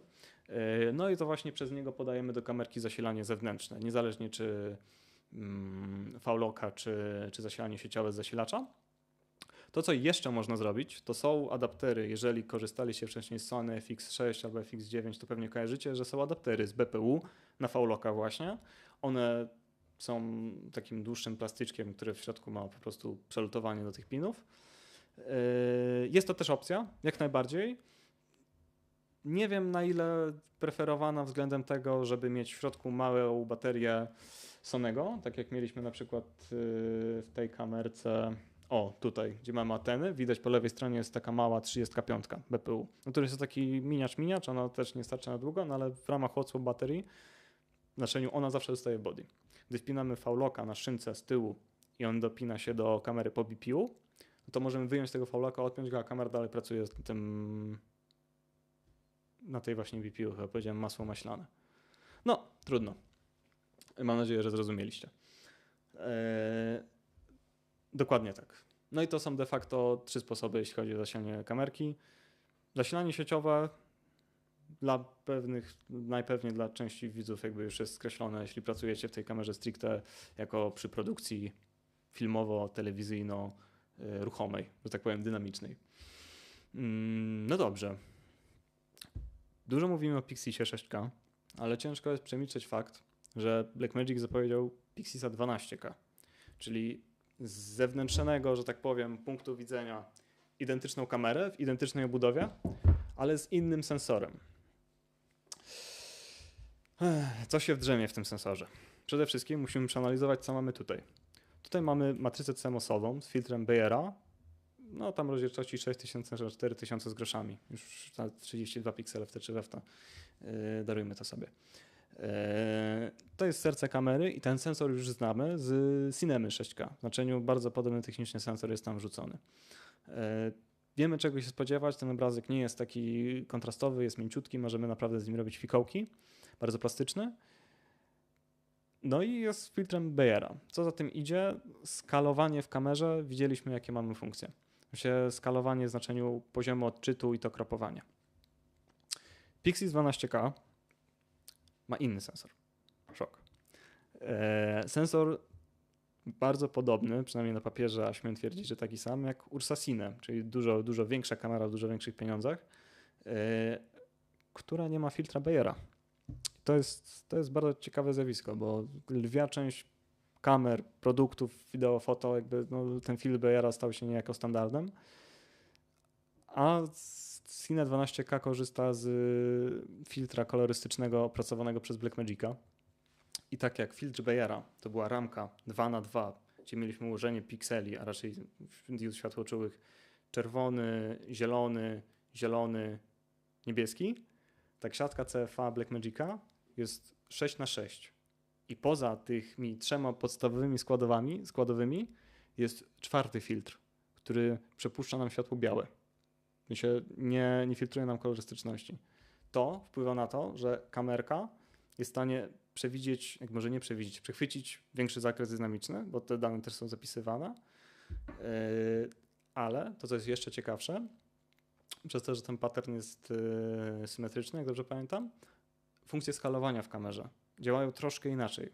no i to właśnie przez niego podajemy do kamerki zasilanie zewnętrzne, niezależnie czy V-Locka czy zasilanie sieciowe z zasilacza. To, co jeszcze można zrobić, to są adaptery. Jeżeli korzystaliście wcześniej z Sony FX6 albo FX9, to pewnie kojarzycie, że są adaptery z BPU na V-Locka właśnie. One są takim dłuższym plastyczkiem, który w środku ma po prostu przelutowanie do tych pinów. Jest to też opcja, jak najbardziej. Nie wiem, na ile preferowana względem tego, żeby mieć w środku małą baterię Sonego, tak jak mieliśmy na przykład w tej kamerce. O, tutaj, gdzie mamy anteny, widać po lewej stronie jest taka mała 35 BPU. No to jest taki miniacz, ona też nie starcza na długo, no ale w ramach odsłon baterii, w znaczeniu ona zawsze dostaje body. Gdy wpinamy V-Locka na szynce z tyłu i on dopina się do kamery po BPU, no to możemy wyjąć tego V-Locka, odpiąć go, a kamera dalej pracuje z tym na tej właśnie BPU, chyba powiedziałem masło maślane. No, trudno. Mam nadzieję, że zrozumieliście. Dokładnie tak. No i to są de facto 3 sposoby, jeśli chodzi o zasilanie kamerki. Zasilanie sieciowe dla pewnych, najpewniej dla części widzów jakby już jest skreślone, jeśli pracujecie w tej kamerze stricte jako przy produkcji filmowo-telewizyjno-ruchomej, że tak powiem dynamicznej. No dobrze. Dużo mówimy o Pixisie 6K, ale ciężko jest przemilczeć fakt, że Blackmagic zapowiedział Pixisa 12K, czyli z zewnętrznego, że tak powiem, punktu widzenia identyczną kamerę w identycznej obudowie, ale z innym sensorem. Co się wdrzemie w tym sensorze? Przede wszystkim musimy przeanalizować, co mamy tutaj. Tutaj mamy matrycę CMOS-ową z filtrem Bayera, no tam rozdzielczości 6000 na 4000 z groszami, już 32 piksele w T czy w F, darujmy to sobie. To jest serce kamery i ten sensor już znamy z Cinemy 6K. W znaczeniu bardzo podobny technicznie sensor jest tam wrzucony. Wiemy, czego się spodziewać. Ten obrazek nie jest taki kontrastowy, jest mięciutki, możemy naprawdę z nim robić fikołki. Bardzo plastyczny. No i jest filtrem Bayera. Co za tym idzie? Skalowanie w kamerze. Widzieliśmy, jakie mamy funkcje. Skalowanie w znaczeniu poziomu odczytu i to kropowanie. Pixis 12K ma inny sensor. Szok. Sensor bardzo podobny, przynajmniej na papierze, a śmiem twierdzić, że taki sam jak Ursa Cine, czyli dużo większa kamera w dużo większych pieniądzach, która nie ma filtra Bayera. To jest bardzo ciekawe zjawisko, bo lwia część kamer, produktów wideo, foto, jakby ten filtr Bayera stał się niejako standardem, a Cine 12K korzysta z filtra kolorystycznego opracowanego przez Blackmagica. I tak jak filtr Bayera to była ramka 2x2, gdzie mieliśmy ułożenie pikseli, a raczej diod światłoczułych czerwony, zielony, niebieski, tak siatka CFA Blackmagica jest 6x6. I poza tymi 3 podstawowymi składowymi jest 4. filtr, który przepuszcza nam światło białe. Nie filtruje nam kolorystyczności. To wpływa na to, że kamerka jest w stanie przewidzieć, jak może nie przewidzieć, przechwycić większy zakres dynamiczny, bo te dane też są zapisywane, ale to, co jest jeszcze ciekawsze, przez to, że ten pattern jest symetryczny, jak dobrze pamiętam, funkcje skalowania w kamerze działają troszkę inaczej.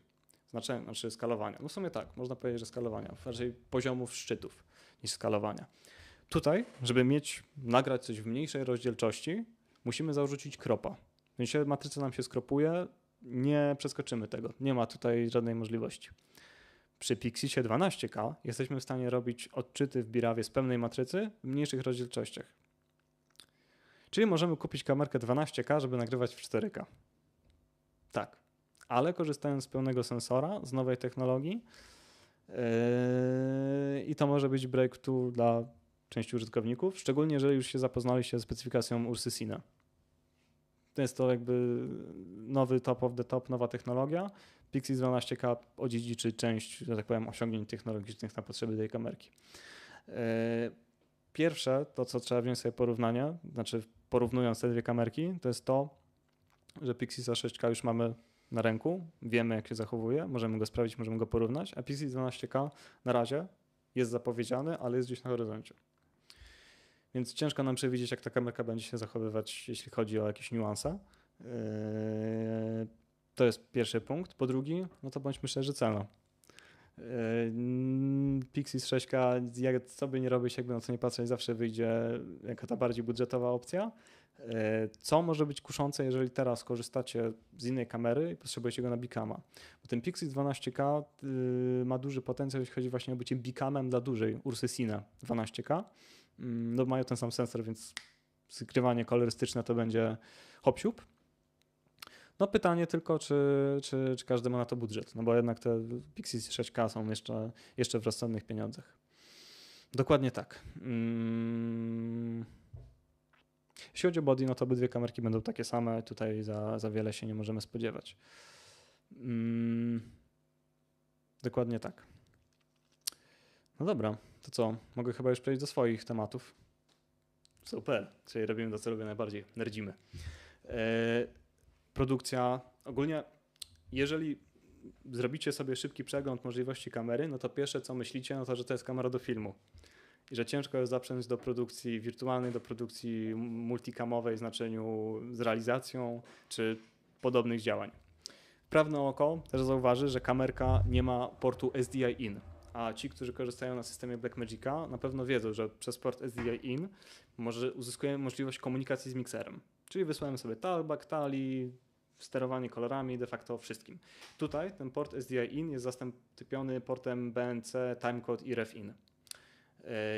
Znaczy skalowania. No w sumie tak, można powiedzieć, że skalowania, raczej poziomów szczytów niż skalowania. Tutaj, żeby nagrać coś w mniejszej rozdzielczości, musimy zarzucić kropa. Więc matryca nam się skropuje, nie przeskoczymy tego. Nie ma tutaj żadnej możliwości. Przy Pixisie 12K jesteśmy w stanie robić odczyty w birawie z pełnej matrycy w mniejszych rozdzielczościach. Czyli możemy kupić kamerkę 12K, żeby nagrywać w 4K. Tak, ale korzystając z pełnego sensora, z nowej technologii i to może być breakthrough dla części użytkowników, szczególnie jeżeli już się zapoznaliście z specyfikacją Ursy Cine. To jest to jakby nowy top of the top, nowa technologia. Pixis 12K odziedziczy część, że tak powiem, osiągnięć technologicznych na potrzeby tej kamerki. Pierwsze, to co trzeba wziąć sobie porównanie, znaczy porównując te dwie kamerki, to jest to, że Pixisa 6K już mamy na ręku, wiemy jak się zachowuje, możemy go sprawdzić, możemy go porównać, a Pixis 12K na razie jest zapowiedziany, ale jest gdzieś na horyzoncie. Więc ciężko nam przewidzieć, jak ta kamerka będzie się zachowywać, jeśli chodzi o jakieś niuanse. To jest pierwszy punkt. Po drugi, no to bądźmy szczerzy, cena. Pixis 6K, co by nie robić, jakby na to nie patrzeć, zawsze wyjdzie jako ta bardziej budżetowa opcja. Co może być kuszące, jeżeli teraz korzystacie z innej kamery i potrzebujecie go na Bicama. Bo ten Pixis 12K ma duży potencjał, jeśli chodzi właśnie o bycie Bicamem dla dużej Ursy Cine 12K. No, mają ten sam sensor, więc skrywanie kolorystyczne to będzie hop-siup. No pytanie tylko, czy każdy ma na to budżet, no bo jednak te Pixis 6K są jeszcze w rozsądnych pieniądzach. Dokładnie tak. Jeśli chodzi o body, no to obydwie kamerki będą takie same, tutaj za wiele się nie możemy spodziewać. Dokładnie tak. No dobra, to co? Mogę chyba już przejść do swoich tematów. Super, czyli robimy to, co lubię najbardziej, nerdzimy. Produkcja, ogólnie jeżeli zrobicie sobie szybki przegląd możliwości kamery, no to pierwsze co myślicie, no to że to jest kamera do filmu i że ciężko jest zaprzęć do produkcji wirtualnej, do produkcji multicamowej w znaczeniu z realizacją czy podobnych działań. Wprawne oko też zauważy, że kamerka nie ma portu SDI in, a ci, którzy korzystają na systemie Blackmagica na pewno wiedzą, że przez port SDI in uzyskujemy możliwość komunikacji z mikserem. Czyli wysyłamy sobie talkback, tali, sterowanie kolorami, de facto wszystkim. Tutaj ten port SDI in jest zastąpiony portem BNC, timecode i ref in.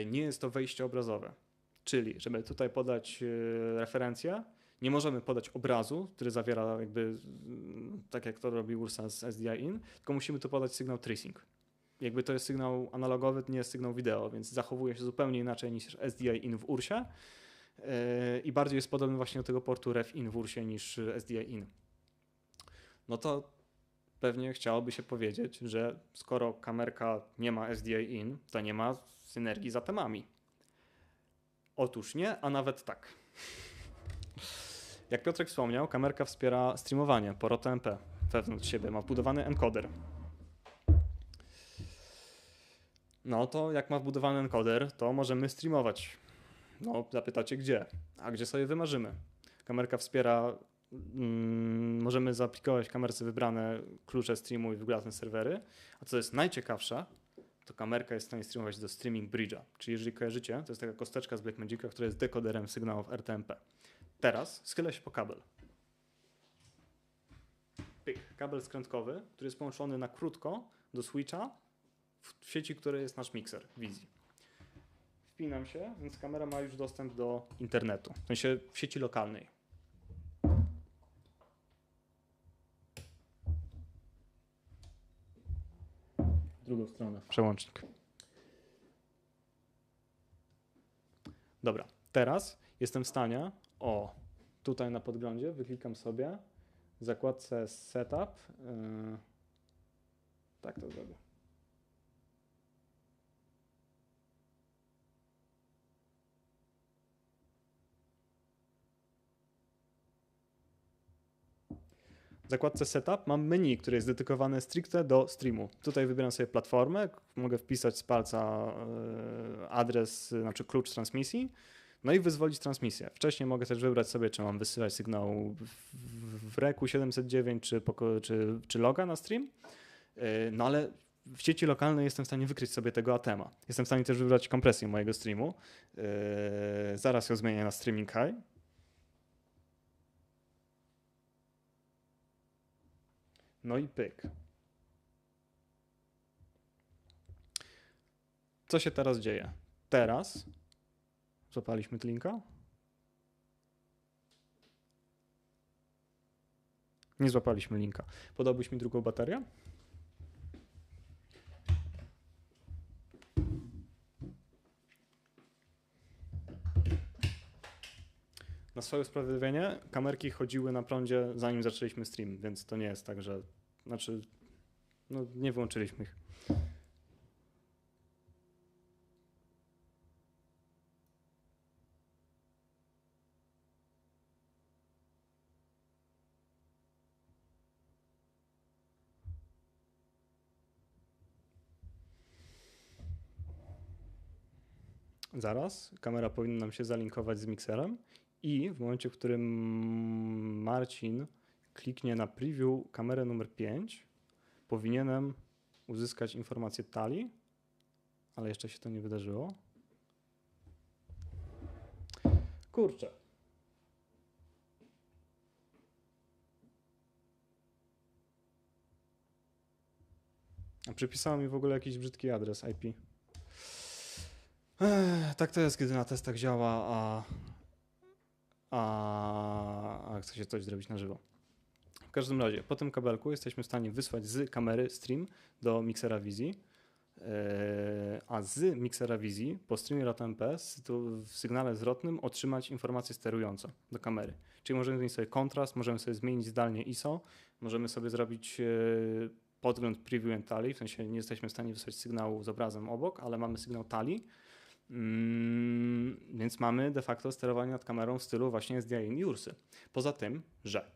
Nie jest to wejście obrazowe, czyli żeby tutaj podać referencję, nie możemy podać obrazu, który zawiera jakby, tak jak to robi Ursa z SDI in, tylko musimy tu podać sygnał tracing. Jakby to jest sygnał analogowy, to nie jest sygnał wideo, więc zachowuje się zupełnie inaczej niż SDI in w Ursie i bardziej jest podobny właśnie do tego portu ref in w Ursie niż SDI in. No to pewnie chciałoby się powiedzieć, że skoro kamerka nie ma SDI in, to nie ma synergii z atemami. Otóż nie, a nawet tak. Jak Piotrek wspomniał, kamerka wspiera streamowanie po ROTMP wewnątrz siebie, ma wbudowany encoder. No to jak ma wbudowany encoder, to możemy streamować. No zapytacie gdzie? A gdzie sobie wymarzymy? Kamerka wspiera, możemy zaaplikować w kamerce wybrane klucze streamu i wybrane serwery, a co jest najciekawsze, to kamerka jest w stanie streamować do Streaming Bridge'a, czyli jeżeli kojarzycie, to jest taka kosteczka z Blackmagica, która jest dekoderem sygnałów RTMP. Teraz schylę się po kabel. Pyk, kabel skrętkowy, który jest połączony na krótko do switcha w sieci, której jest nasz mikser wizji. Wpinam się, więc kamera ma już dostęp do internetu, w sensie w sieci lokalnej. W drugą stronę. Przełącznik. Dobra, teraz jestem w stanie, tutaj na podglądzie wyklikam sobie w zakładce Setup. Tak to zrobię. W zakładce Setup mam menu, które jest dedykowane stricte do streamu. Tutaj wybieram sobie platformę, mogę wpisać z palca adres, znaczy klucz transmisji, no i wyzwolić transmisję. Wcześniej mogę też wybrać sobie, czy mam wysyłać sygnał w REC-u 709 czy loga na stream, no ale w sieci lokalnej jestem w stanie wykryć sobie tego atema. Jestem w stanie też wybrać kompresję mojego streamu. Zaraz ją zmienię na streaming high. No i pyk. Co się teraz dzieje? Teraz złapaliśmy linka. Nie złapaliśmy linka. Podałbyś mi drugą baterię? Na swoje usprawiedliwienie kamerki chodziły na prądzie zanim zaczęliśmy stream, więc to nie jest tak, że no nie wyłączyliśmy ich. Zaraz kamera powinna nam się zalinkować z mikserem i w momencie, w którym Marcin kliknie na preview kamerę numer 5, powinienem uzyskać informację talii, ale jeszcze się to nie wydarzyło. Kurczę. A przypisało mi w ogóle jakiś brzydki adres IP. Tak to jest, kiedy na testach działa, a chce się coś zrobić na żywo. W każdym razie, po tym kabelku jesteśmy w stanie wysłać z kamery stream do miksera wizji, a z miksera wizji po streamie ROTMP w sygnale zwrotnym otrzymać informację sterującą do kamery. Czyli możemy zmienić sobie kontrast, możemy sobie zmienić zdalnie ISO, możemy sobie zrobić podgląd preview and tally, w sensie nie jesteśmy w stanie wysłać sygnału z obrazem obok, ale mamy sygnał tali, więc mamy de facto sterowanie nad kamerą w stylu właśnie SDI i URSY. Poza tym, że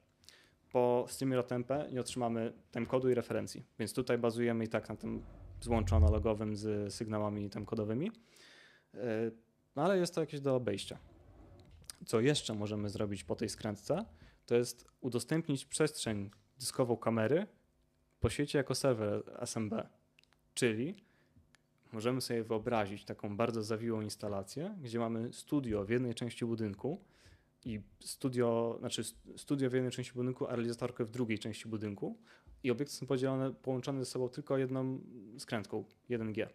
po streamie ROTMP nie otrzymamy timecode'u i referencji, więc tutaj bazujemy i tak na tym złączu analogowym z sygnałami timecodowymi, ale jest to jakieś do obejścia. Co jeszcze możemy zrobić po tej skrętce, to jest udostępnić przestrzeń dyskową kamery po sieci jako serwer SMB, czyli możemy sobie wyobrazić taką bardzo zawiłą instalację, gdzie mamy studio w jednej części budynku i studio w jednej części budynku, a realizatorkę w drugiej części budynku i obiekty są połączone ze sobą tylko jedną skrętką 1G.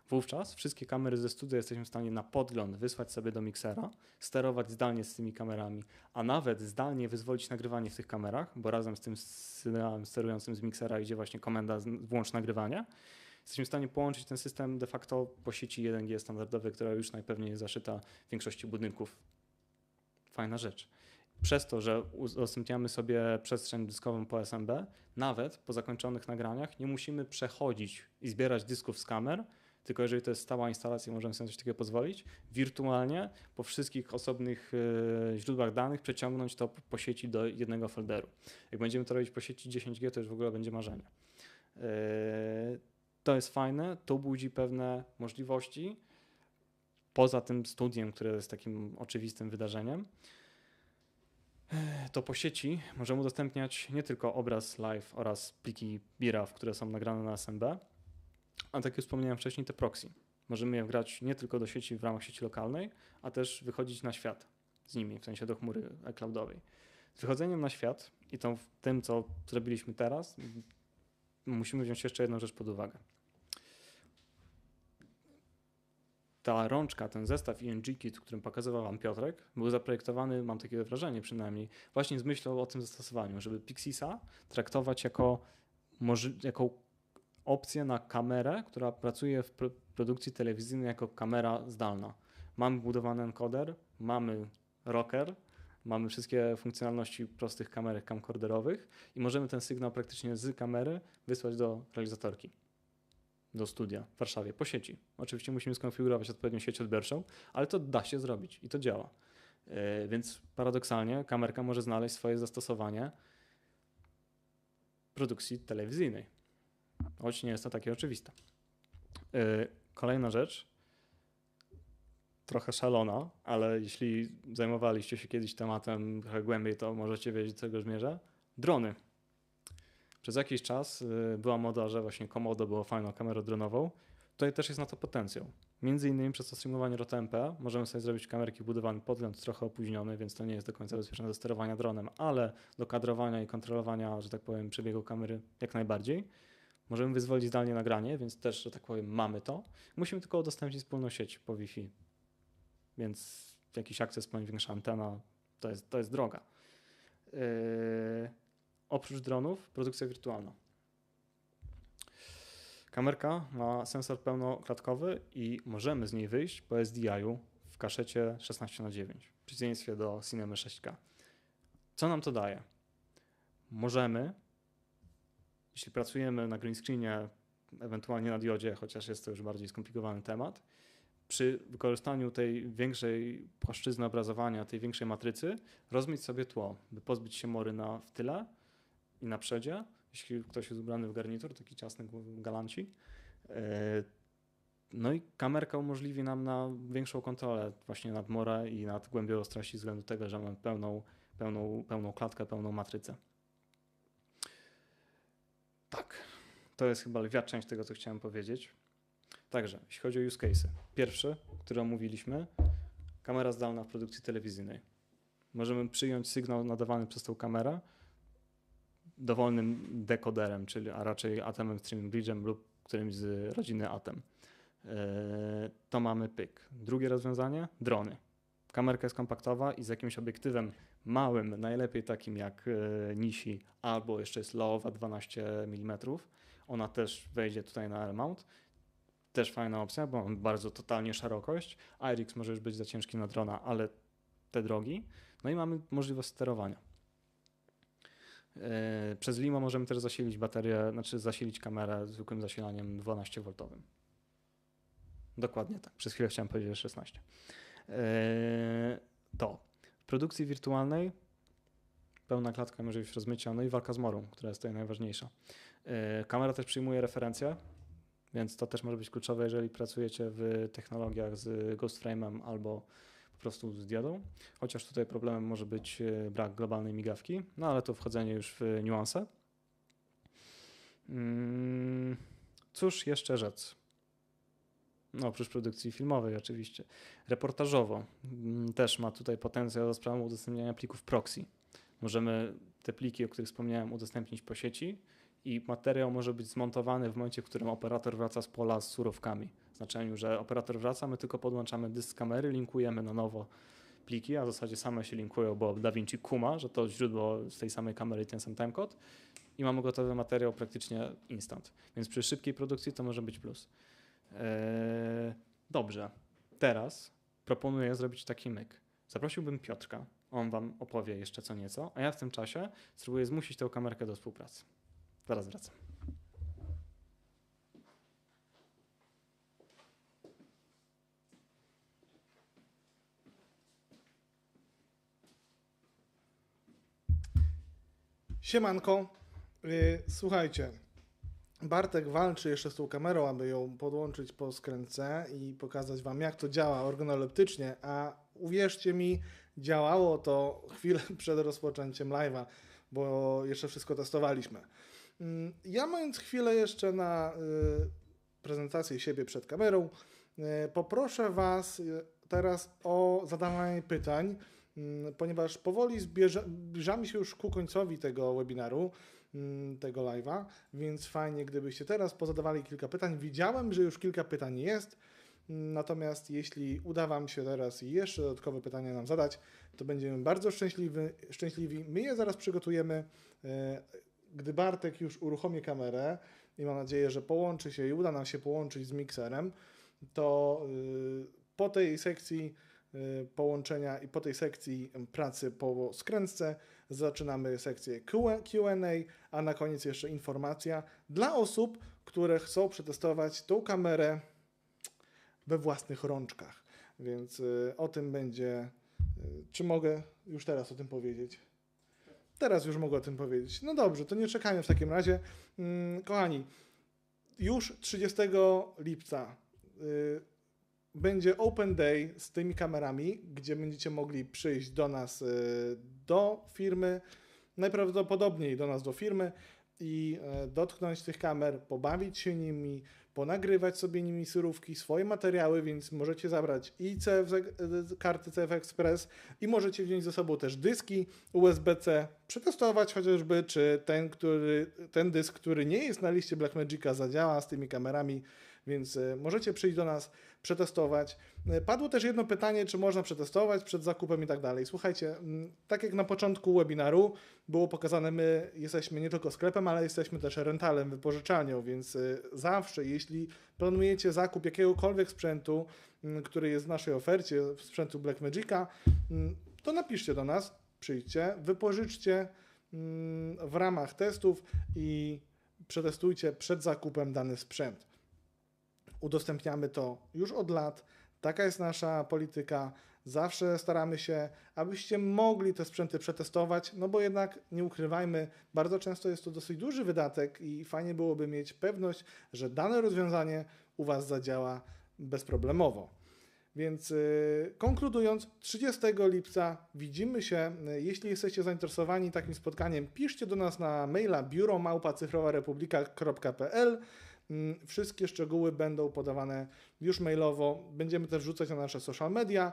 Wówczas wszystkie kamery ze studia jesteśmy w stanie na podgląd wysłać sobie do miksera, sterować zdalnie z tymi kamerami, a nawet zdalnie wyzwolić nagrywanie w tych kamerach, bo razem z tym sygnałem sterującym z miksera idzie właśnie komenda włącz nagrywanie. Jesteśmy w stanie połączyć ten system de facto po sieci 1G standardowej, która już najpewniej jest zaszyta w większości budynków. Fajna rzecz. Przez to, że udostępniamy sobie przestrzeń dyskową po SMB, nawet po zakończonych nagraniach nie musimy przechodzić i zbierać dysków z kamer, tylko jeżeli to jest stała instalacja, możemy sobie coś takiego pozwolić, wirtualnie po wszystkich osobnych źródłach danych przeciągnąć to po sieci do jednego folderu. Jak będziemy to robić po sieci 10G, to już w ogóle będzie marzenie. To jest fajne, to budzi pewne możliwości, poza tym studiem, które jest takim oczywistym wydarzeniem. To po sieci możemy udostępniać nie tylko obraz live oraz pliki BIRAW, które są nagrane na SMB, a tak jak wspomniałem wcześniej, te proxy. Możemy je wgrać nie tylko do sieci w ramach sieci lokalnej, a też wychodzić na świat z nimi, w sensie do chmury cloudowej. Z wychodzeniem na świat i to w tym, co zrobiliśmy teraz, musimy wziąć jeszcze jedną rzecz pod uwagę. Ta rączka, ten zestaw ING Kit, którym pokazywał wam Piotrek, był zaprojektowany, mam takie wrażenie przynajmniej, właśnie z myślą o tym zastosowaniu, żeby Pixisa traktować jako opcję na kamerę, która pracuje w produkcji telewizyjnej jako kamera zdalna. Mamy budowany encoder, mamy rocker, mamy wszystkie funkcjonalności prostych kamerek camcorderowych i możemy ten sygnał praktycznie z kamery wysłać do realizatorki, do studia w Warszawie po sieci. Oczywiście musimy skonfigurować odpowiednią sieć odbiorczą, ale to da się zrobić i to działa. Więc paradoksalnie kamerka może znaleźć swoje zastosowanie w produkcji telewizyjnej. Choć nie jest to takie oczywiste. Kolejna rzecz, trochę szalona, ale jeśli zajmowaliście się kiedyś tematem trochę głębiej, to możecie wiedzieć, do czego zmierzę. Drony. Przez jakiś czas była moda, że właśnie Komodo było fajną kamerą dronową. Tutaj też jest na to potencjał. Między innymi przez to streamowanie ROTMP możemy sobie zrobić kamerki budowany podgląd trochę opóźniony, więc to nie jest do końca bezpieczne do sterowania dronem, ale do kadrowania i kontrolowania, że tak powiem, przebiegu kamery jak najbardziej. Możemy wyzwolić zdalnie nagranie, więc też, że tak powiem, mamy to. Musimy tylko udostępnić wspólną sieć po Wi-Fi. Więc jakiś access point, większa antena, to jest droga. Oprócz dronów, produkcja wirtualna. Kamerka ma sensor pełnoklatkowy i możemy z niej wyjść po SDI-u w kaszecie 16:9, w przeciwieństwie do Cinema 6K. Co nam to daje? Możemy, jeśli pracujemy na green screenie, ewentualnie na diodzie, chociaż jest to już bardziej skomplikowany temat, przy wykorzystaniu tej większej płaszczyzny obrazowania, tej większej matrycy, rozmyć sobie tło, by pozbyć się mory w tyle i na przodzie, jeśli ktoś jest ubrany w garnitur, taki ciasny galanci. No i kamerka umożliwi nam na większą kontrolę właśnie nad morę i nad głębią ostrości z względu tego, że mamy pełną klatkę, pełną matrycę. Tak, to jest chyba lwia część tego, co chciałem powiedzieć. Także, jeśli chodzi o use case'y. Pierwszy, który omówiliśmy, kamera zdalna w produkcji telewizyjnej. Możemy przyjąć sygnał nadawany przez tą kamerę dowolnym dekoderem, a raczej Atemem Streaming Bridge'em lub którymś z rodziny Atem. To mamy pyk. Drugie rozwiązanie, drony. Kamerka jest kompaktowa i z jakimś obiektywem małym, najlepiej takim jak Nishi, albo jeszcze jest Laowa 12 mm. Ona też wejdzie tutaj na L-mount. Też fajna opcja, bo mam bardzo totalnie szerokość. IRIX może już być za ciężki na drona, ale te drogi. No i mamy możliwość sterowania. Przez Limo możemy też zasilić baterię, znaczy zasilić kamerę zwykłym zasilaniem 12V. Dokładnie tak, przez chwilę chciałem powiedzieć 16. To w produkcji wirtualnej pełna klatka, możliwość rozmycia, no i walka z morą, która jest tutaj najważniejsza. Kamera też przyjmuje referencje, więc to też może być kluczowe, jeżeli pracujecie w technologiach z Ghost Frame'em albo po prostu z diodą, chociaż tutaj problemem może być brak globalnej migawki, no ale to wchodzenie już w niuanse. Cóż jeszcze rzec? No, oprócz produkcji filmowej oczywiście. Reportażowo też ma tutaj potencjał za sprawą udostępniania plików proxy. Możemy te pliki, o których wspomniałem, udostępnić po sieci i materiał może być zmontowany w momencie, w którym operator wraca z pola z surowkami. W znaczeniu, że operator wraca, my tylko podłączamy dysk z kamery, linkujemy na nowo pliki, a w zasadzie same się linkują, bo DaVinci kuma, że to źródło z tej samej kamery i ten sam timecode i mamy gotowy materiał praktycznie instant. Więc przy szybkiej produkcji to może być plus. Dobrze, teraz proponuję zrobić taki myk. Zaprosiłbym Piotrka, on wam opowie jeszcze co nieco, a ja w tym czasie spróbuję zmusić tę kamerkę do współpracy. Zaraz wracam.
Siemanko, słuchajcie, Bartek walczy jeszcze z tą kamerą, aby ją podłączyć po skrętce i pokazać wam, jak to działa organoleptycznie, a uwierzcie mi, działało to chwilę przed rozpoczęciem live'a, bo jeszcze wszystko testowaliśmy. Ja mając chwilę jeszcze na prezentację siebie przed kamerą, poproszę was teraz o zadawanie pytań, ponieważ powoli zbliżamy się już ku końcowi tego webinaru, tego live'a, więc fajnie, gdybyście teraz pozadawali kilka pytań. Widziałem, że już kilka pytań jest, natomiast jeśli uda wam się teraz jeszcze dodatkowe pytania nam zadać, to będziemy bardzo szczęśliwi. My je zaraz przygotujemy, gdy Bartek już uruchomi kamerę i mam nadzieję, że połączy się i uda nam się połączyć z mikserem, to po tej sekcji połączenia i po tej sekcji pracy po skrętce zaczynamy sekcję Q&A, a na koniec jeszcze informacja dla osób, które chcą przetestować tą kamerę we własnych rączkach. Więc o tym będzie... Czy mogę już teraz o tym powiedzieć? Teraz już mogę o tym powiedzieć. No dobrze, to nie czekajmy w takim razie. Kochani, już 30 lipca będzie Open Day z tymi kamerami, gdzie będziecie mogli przyjść do nas do firmy, najprawdopodobniej do nas do firmy i dotknąć tych kamer, pobawić się nimi, ponagrywać sobie nimi surówki, swoje materiały, więc możecie zabrać i karty CF Express i możecie wziąć ze sobą też dyski USB-C, przetestować chociażby, czy ten dysk, który nie jest na liście Blackmagica, zadziała z tymi kamerami, więc możecie przyjść do nas, przetestować. Padło też jedno pytanie, czy można przetestować przed zakupem i tak dalej. Słuchajcie, tak jak na początku webinaru było pokazane, my jesteśmy nie tylko sklepem, ale jesteśmy też rentalem, wypożyczalnią, więc zawsze, jeśli planujecie zakup jakiegokolwiek sprzętu, który jest w naszej ofercie, sprzętu Blackmagica, to napiszcie do nas, przyjdźcie, wypożyczcie w ramach testów i przetestujcie przed zakupem dany sprzęt. Udostępniamy to już od lat, taka jest nasza polityka, zawsze staramy się, abyście mogli te sprzęty przetestować, no bo jednak nie ukrywajmy, bardzo często jest to dosyć duży wydatek i fajnie byłoby mieć pewność, że dane rozwiązanie u was zadziała bezproblemowo. Więc konkludując, 30 lipca widzimy się. Jeśli jesteście zainteresowani takim spotkaniem, piszcie do nas na maila biuro@cyfrowarepublika.pl. Wszystkie szczegóły będą podawane już mailowo. Będziemy też wrzucać na nasze social media.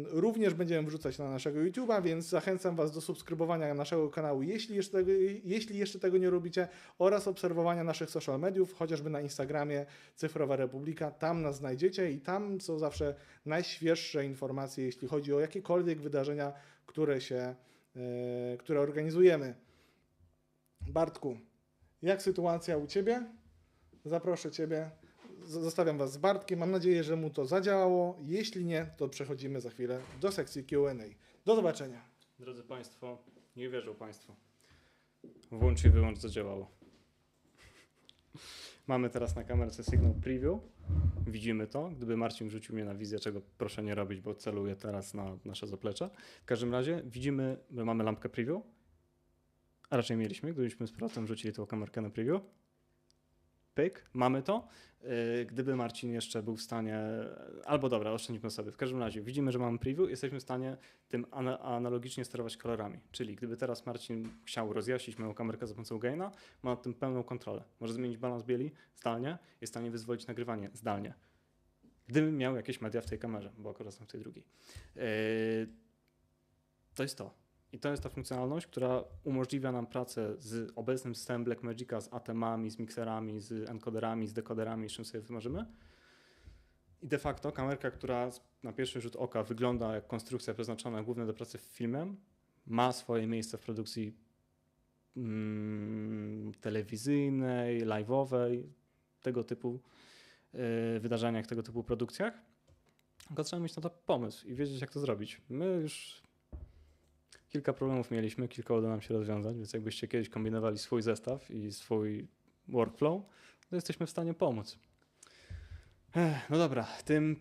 Również będziemy wrzucać na naszego YouTube'a, więc zachęcam Was do subskrybowania naszego kanału, jeśli jeszcze tego nie robicie, oraz obserwowania naszych social mediów, chociażby na Instagramie Cyfrowa Republika. Tam nas znajdziecie i tam są zawsze najświeższe informacje, jeśli chodzi o jakiekolwiek wydarzenia, które organizujemy. Bartku, jak sytuacja u Ciebie? Zaproszę Ciebie. Zostawiam Was z Bartkiem. Mam nadzieję, że mu to zadziałało. Jeśli nie, to przechodzimy za chwilę do sekcji Q&A. Do zobaczenia.
Drodzy Państwo, nie wierzą Państwo. Włącz i wyłącz, zadziałało. Mamy teraz na kamerce sygnał preview. Widzimy to. Gdyby Marcin wrzucił mnie na wizję, czego proszę nie robić, bo celuję teraz na nasze zaplecze. W każdym razie widzimy, że mamy lampkę preview. A raczej mieliśmy, gdybyśmy z powrotem wrzucili tą kamerkę na preview. Pyk, mamy to. Gdyby Marcin jeszcze był w stanie, albo dobra, oszczędźmy sobie. W każdym razie widzimy, że mamy preview, jesteśmy w stanie tym analogicznie sterować kolorami. Czyli gdyby teraz Marcin chciał rozjaśnić moją kamerkę za pomocą gaina, ma nad tym pełną kontrolę. Może zmienić balans bieli zdalnie, jest w stanie wyzwolić nagrywanie zdalnie. Gdybym miał jakieś media w tej kamerze, bo akurat są w tej drugiej. To jest to. I to jest ta funkcjonalność, która umożliwia nam pracę z obecnym systemem Blackmagica, z atemami, z mikserami, z encoderami, z dekoderami, z czym sobie wymarzymy. I de facto kamerka, która na pierwszy rzut oka wygląda jak konstrukcja przeznaczona głównie do pracy filmem, ma swoje miejsce w produkcji telewizyjnej, live'owej, tego typu wydarzeniach, tego typu produkcjach. Tylko trzeba mieć na to pomysł i wiedzieć, jak to zrobić. My już kilka problemów mieliśmy, kilka udało nam się rozwiązać, więc jakbyście kiedyś kombinowali swój zestaw i swój workflow, to jesteśmy w stanie pomóc. No dobra, tym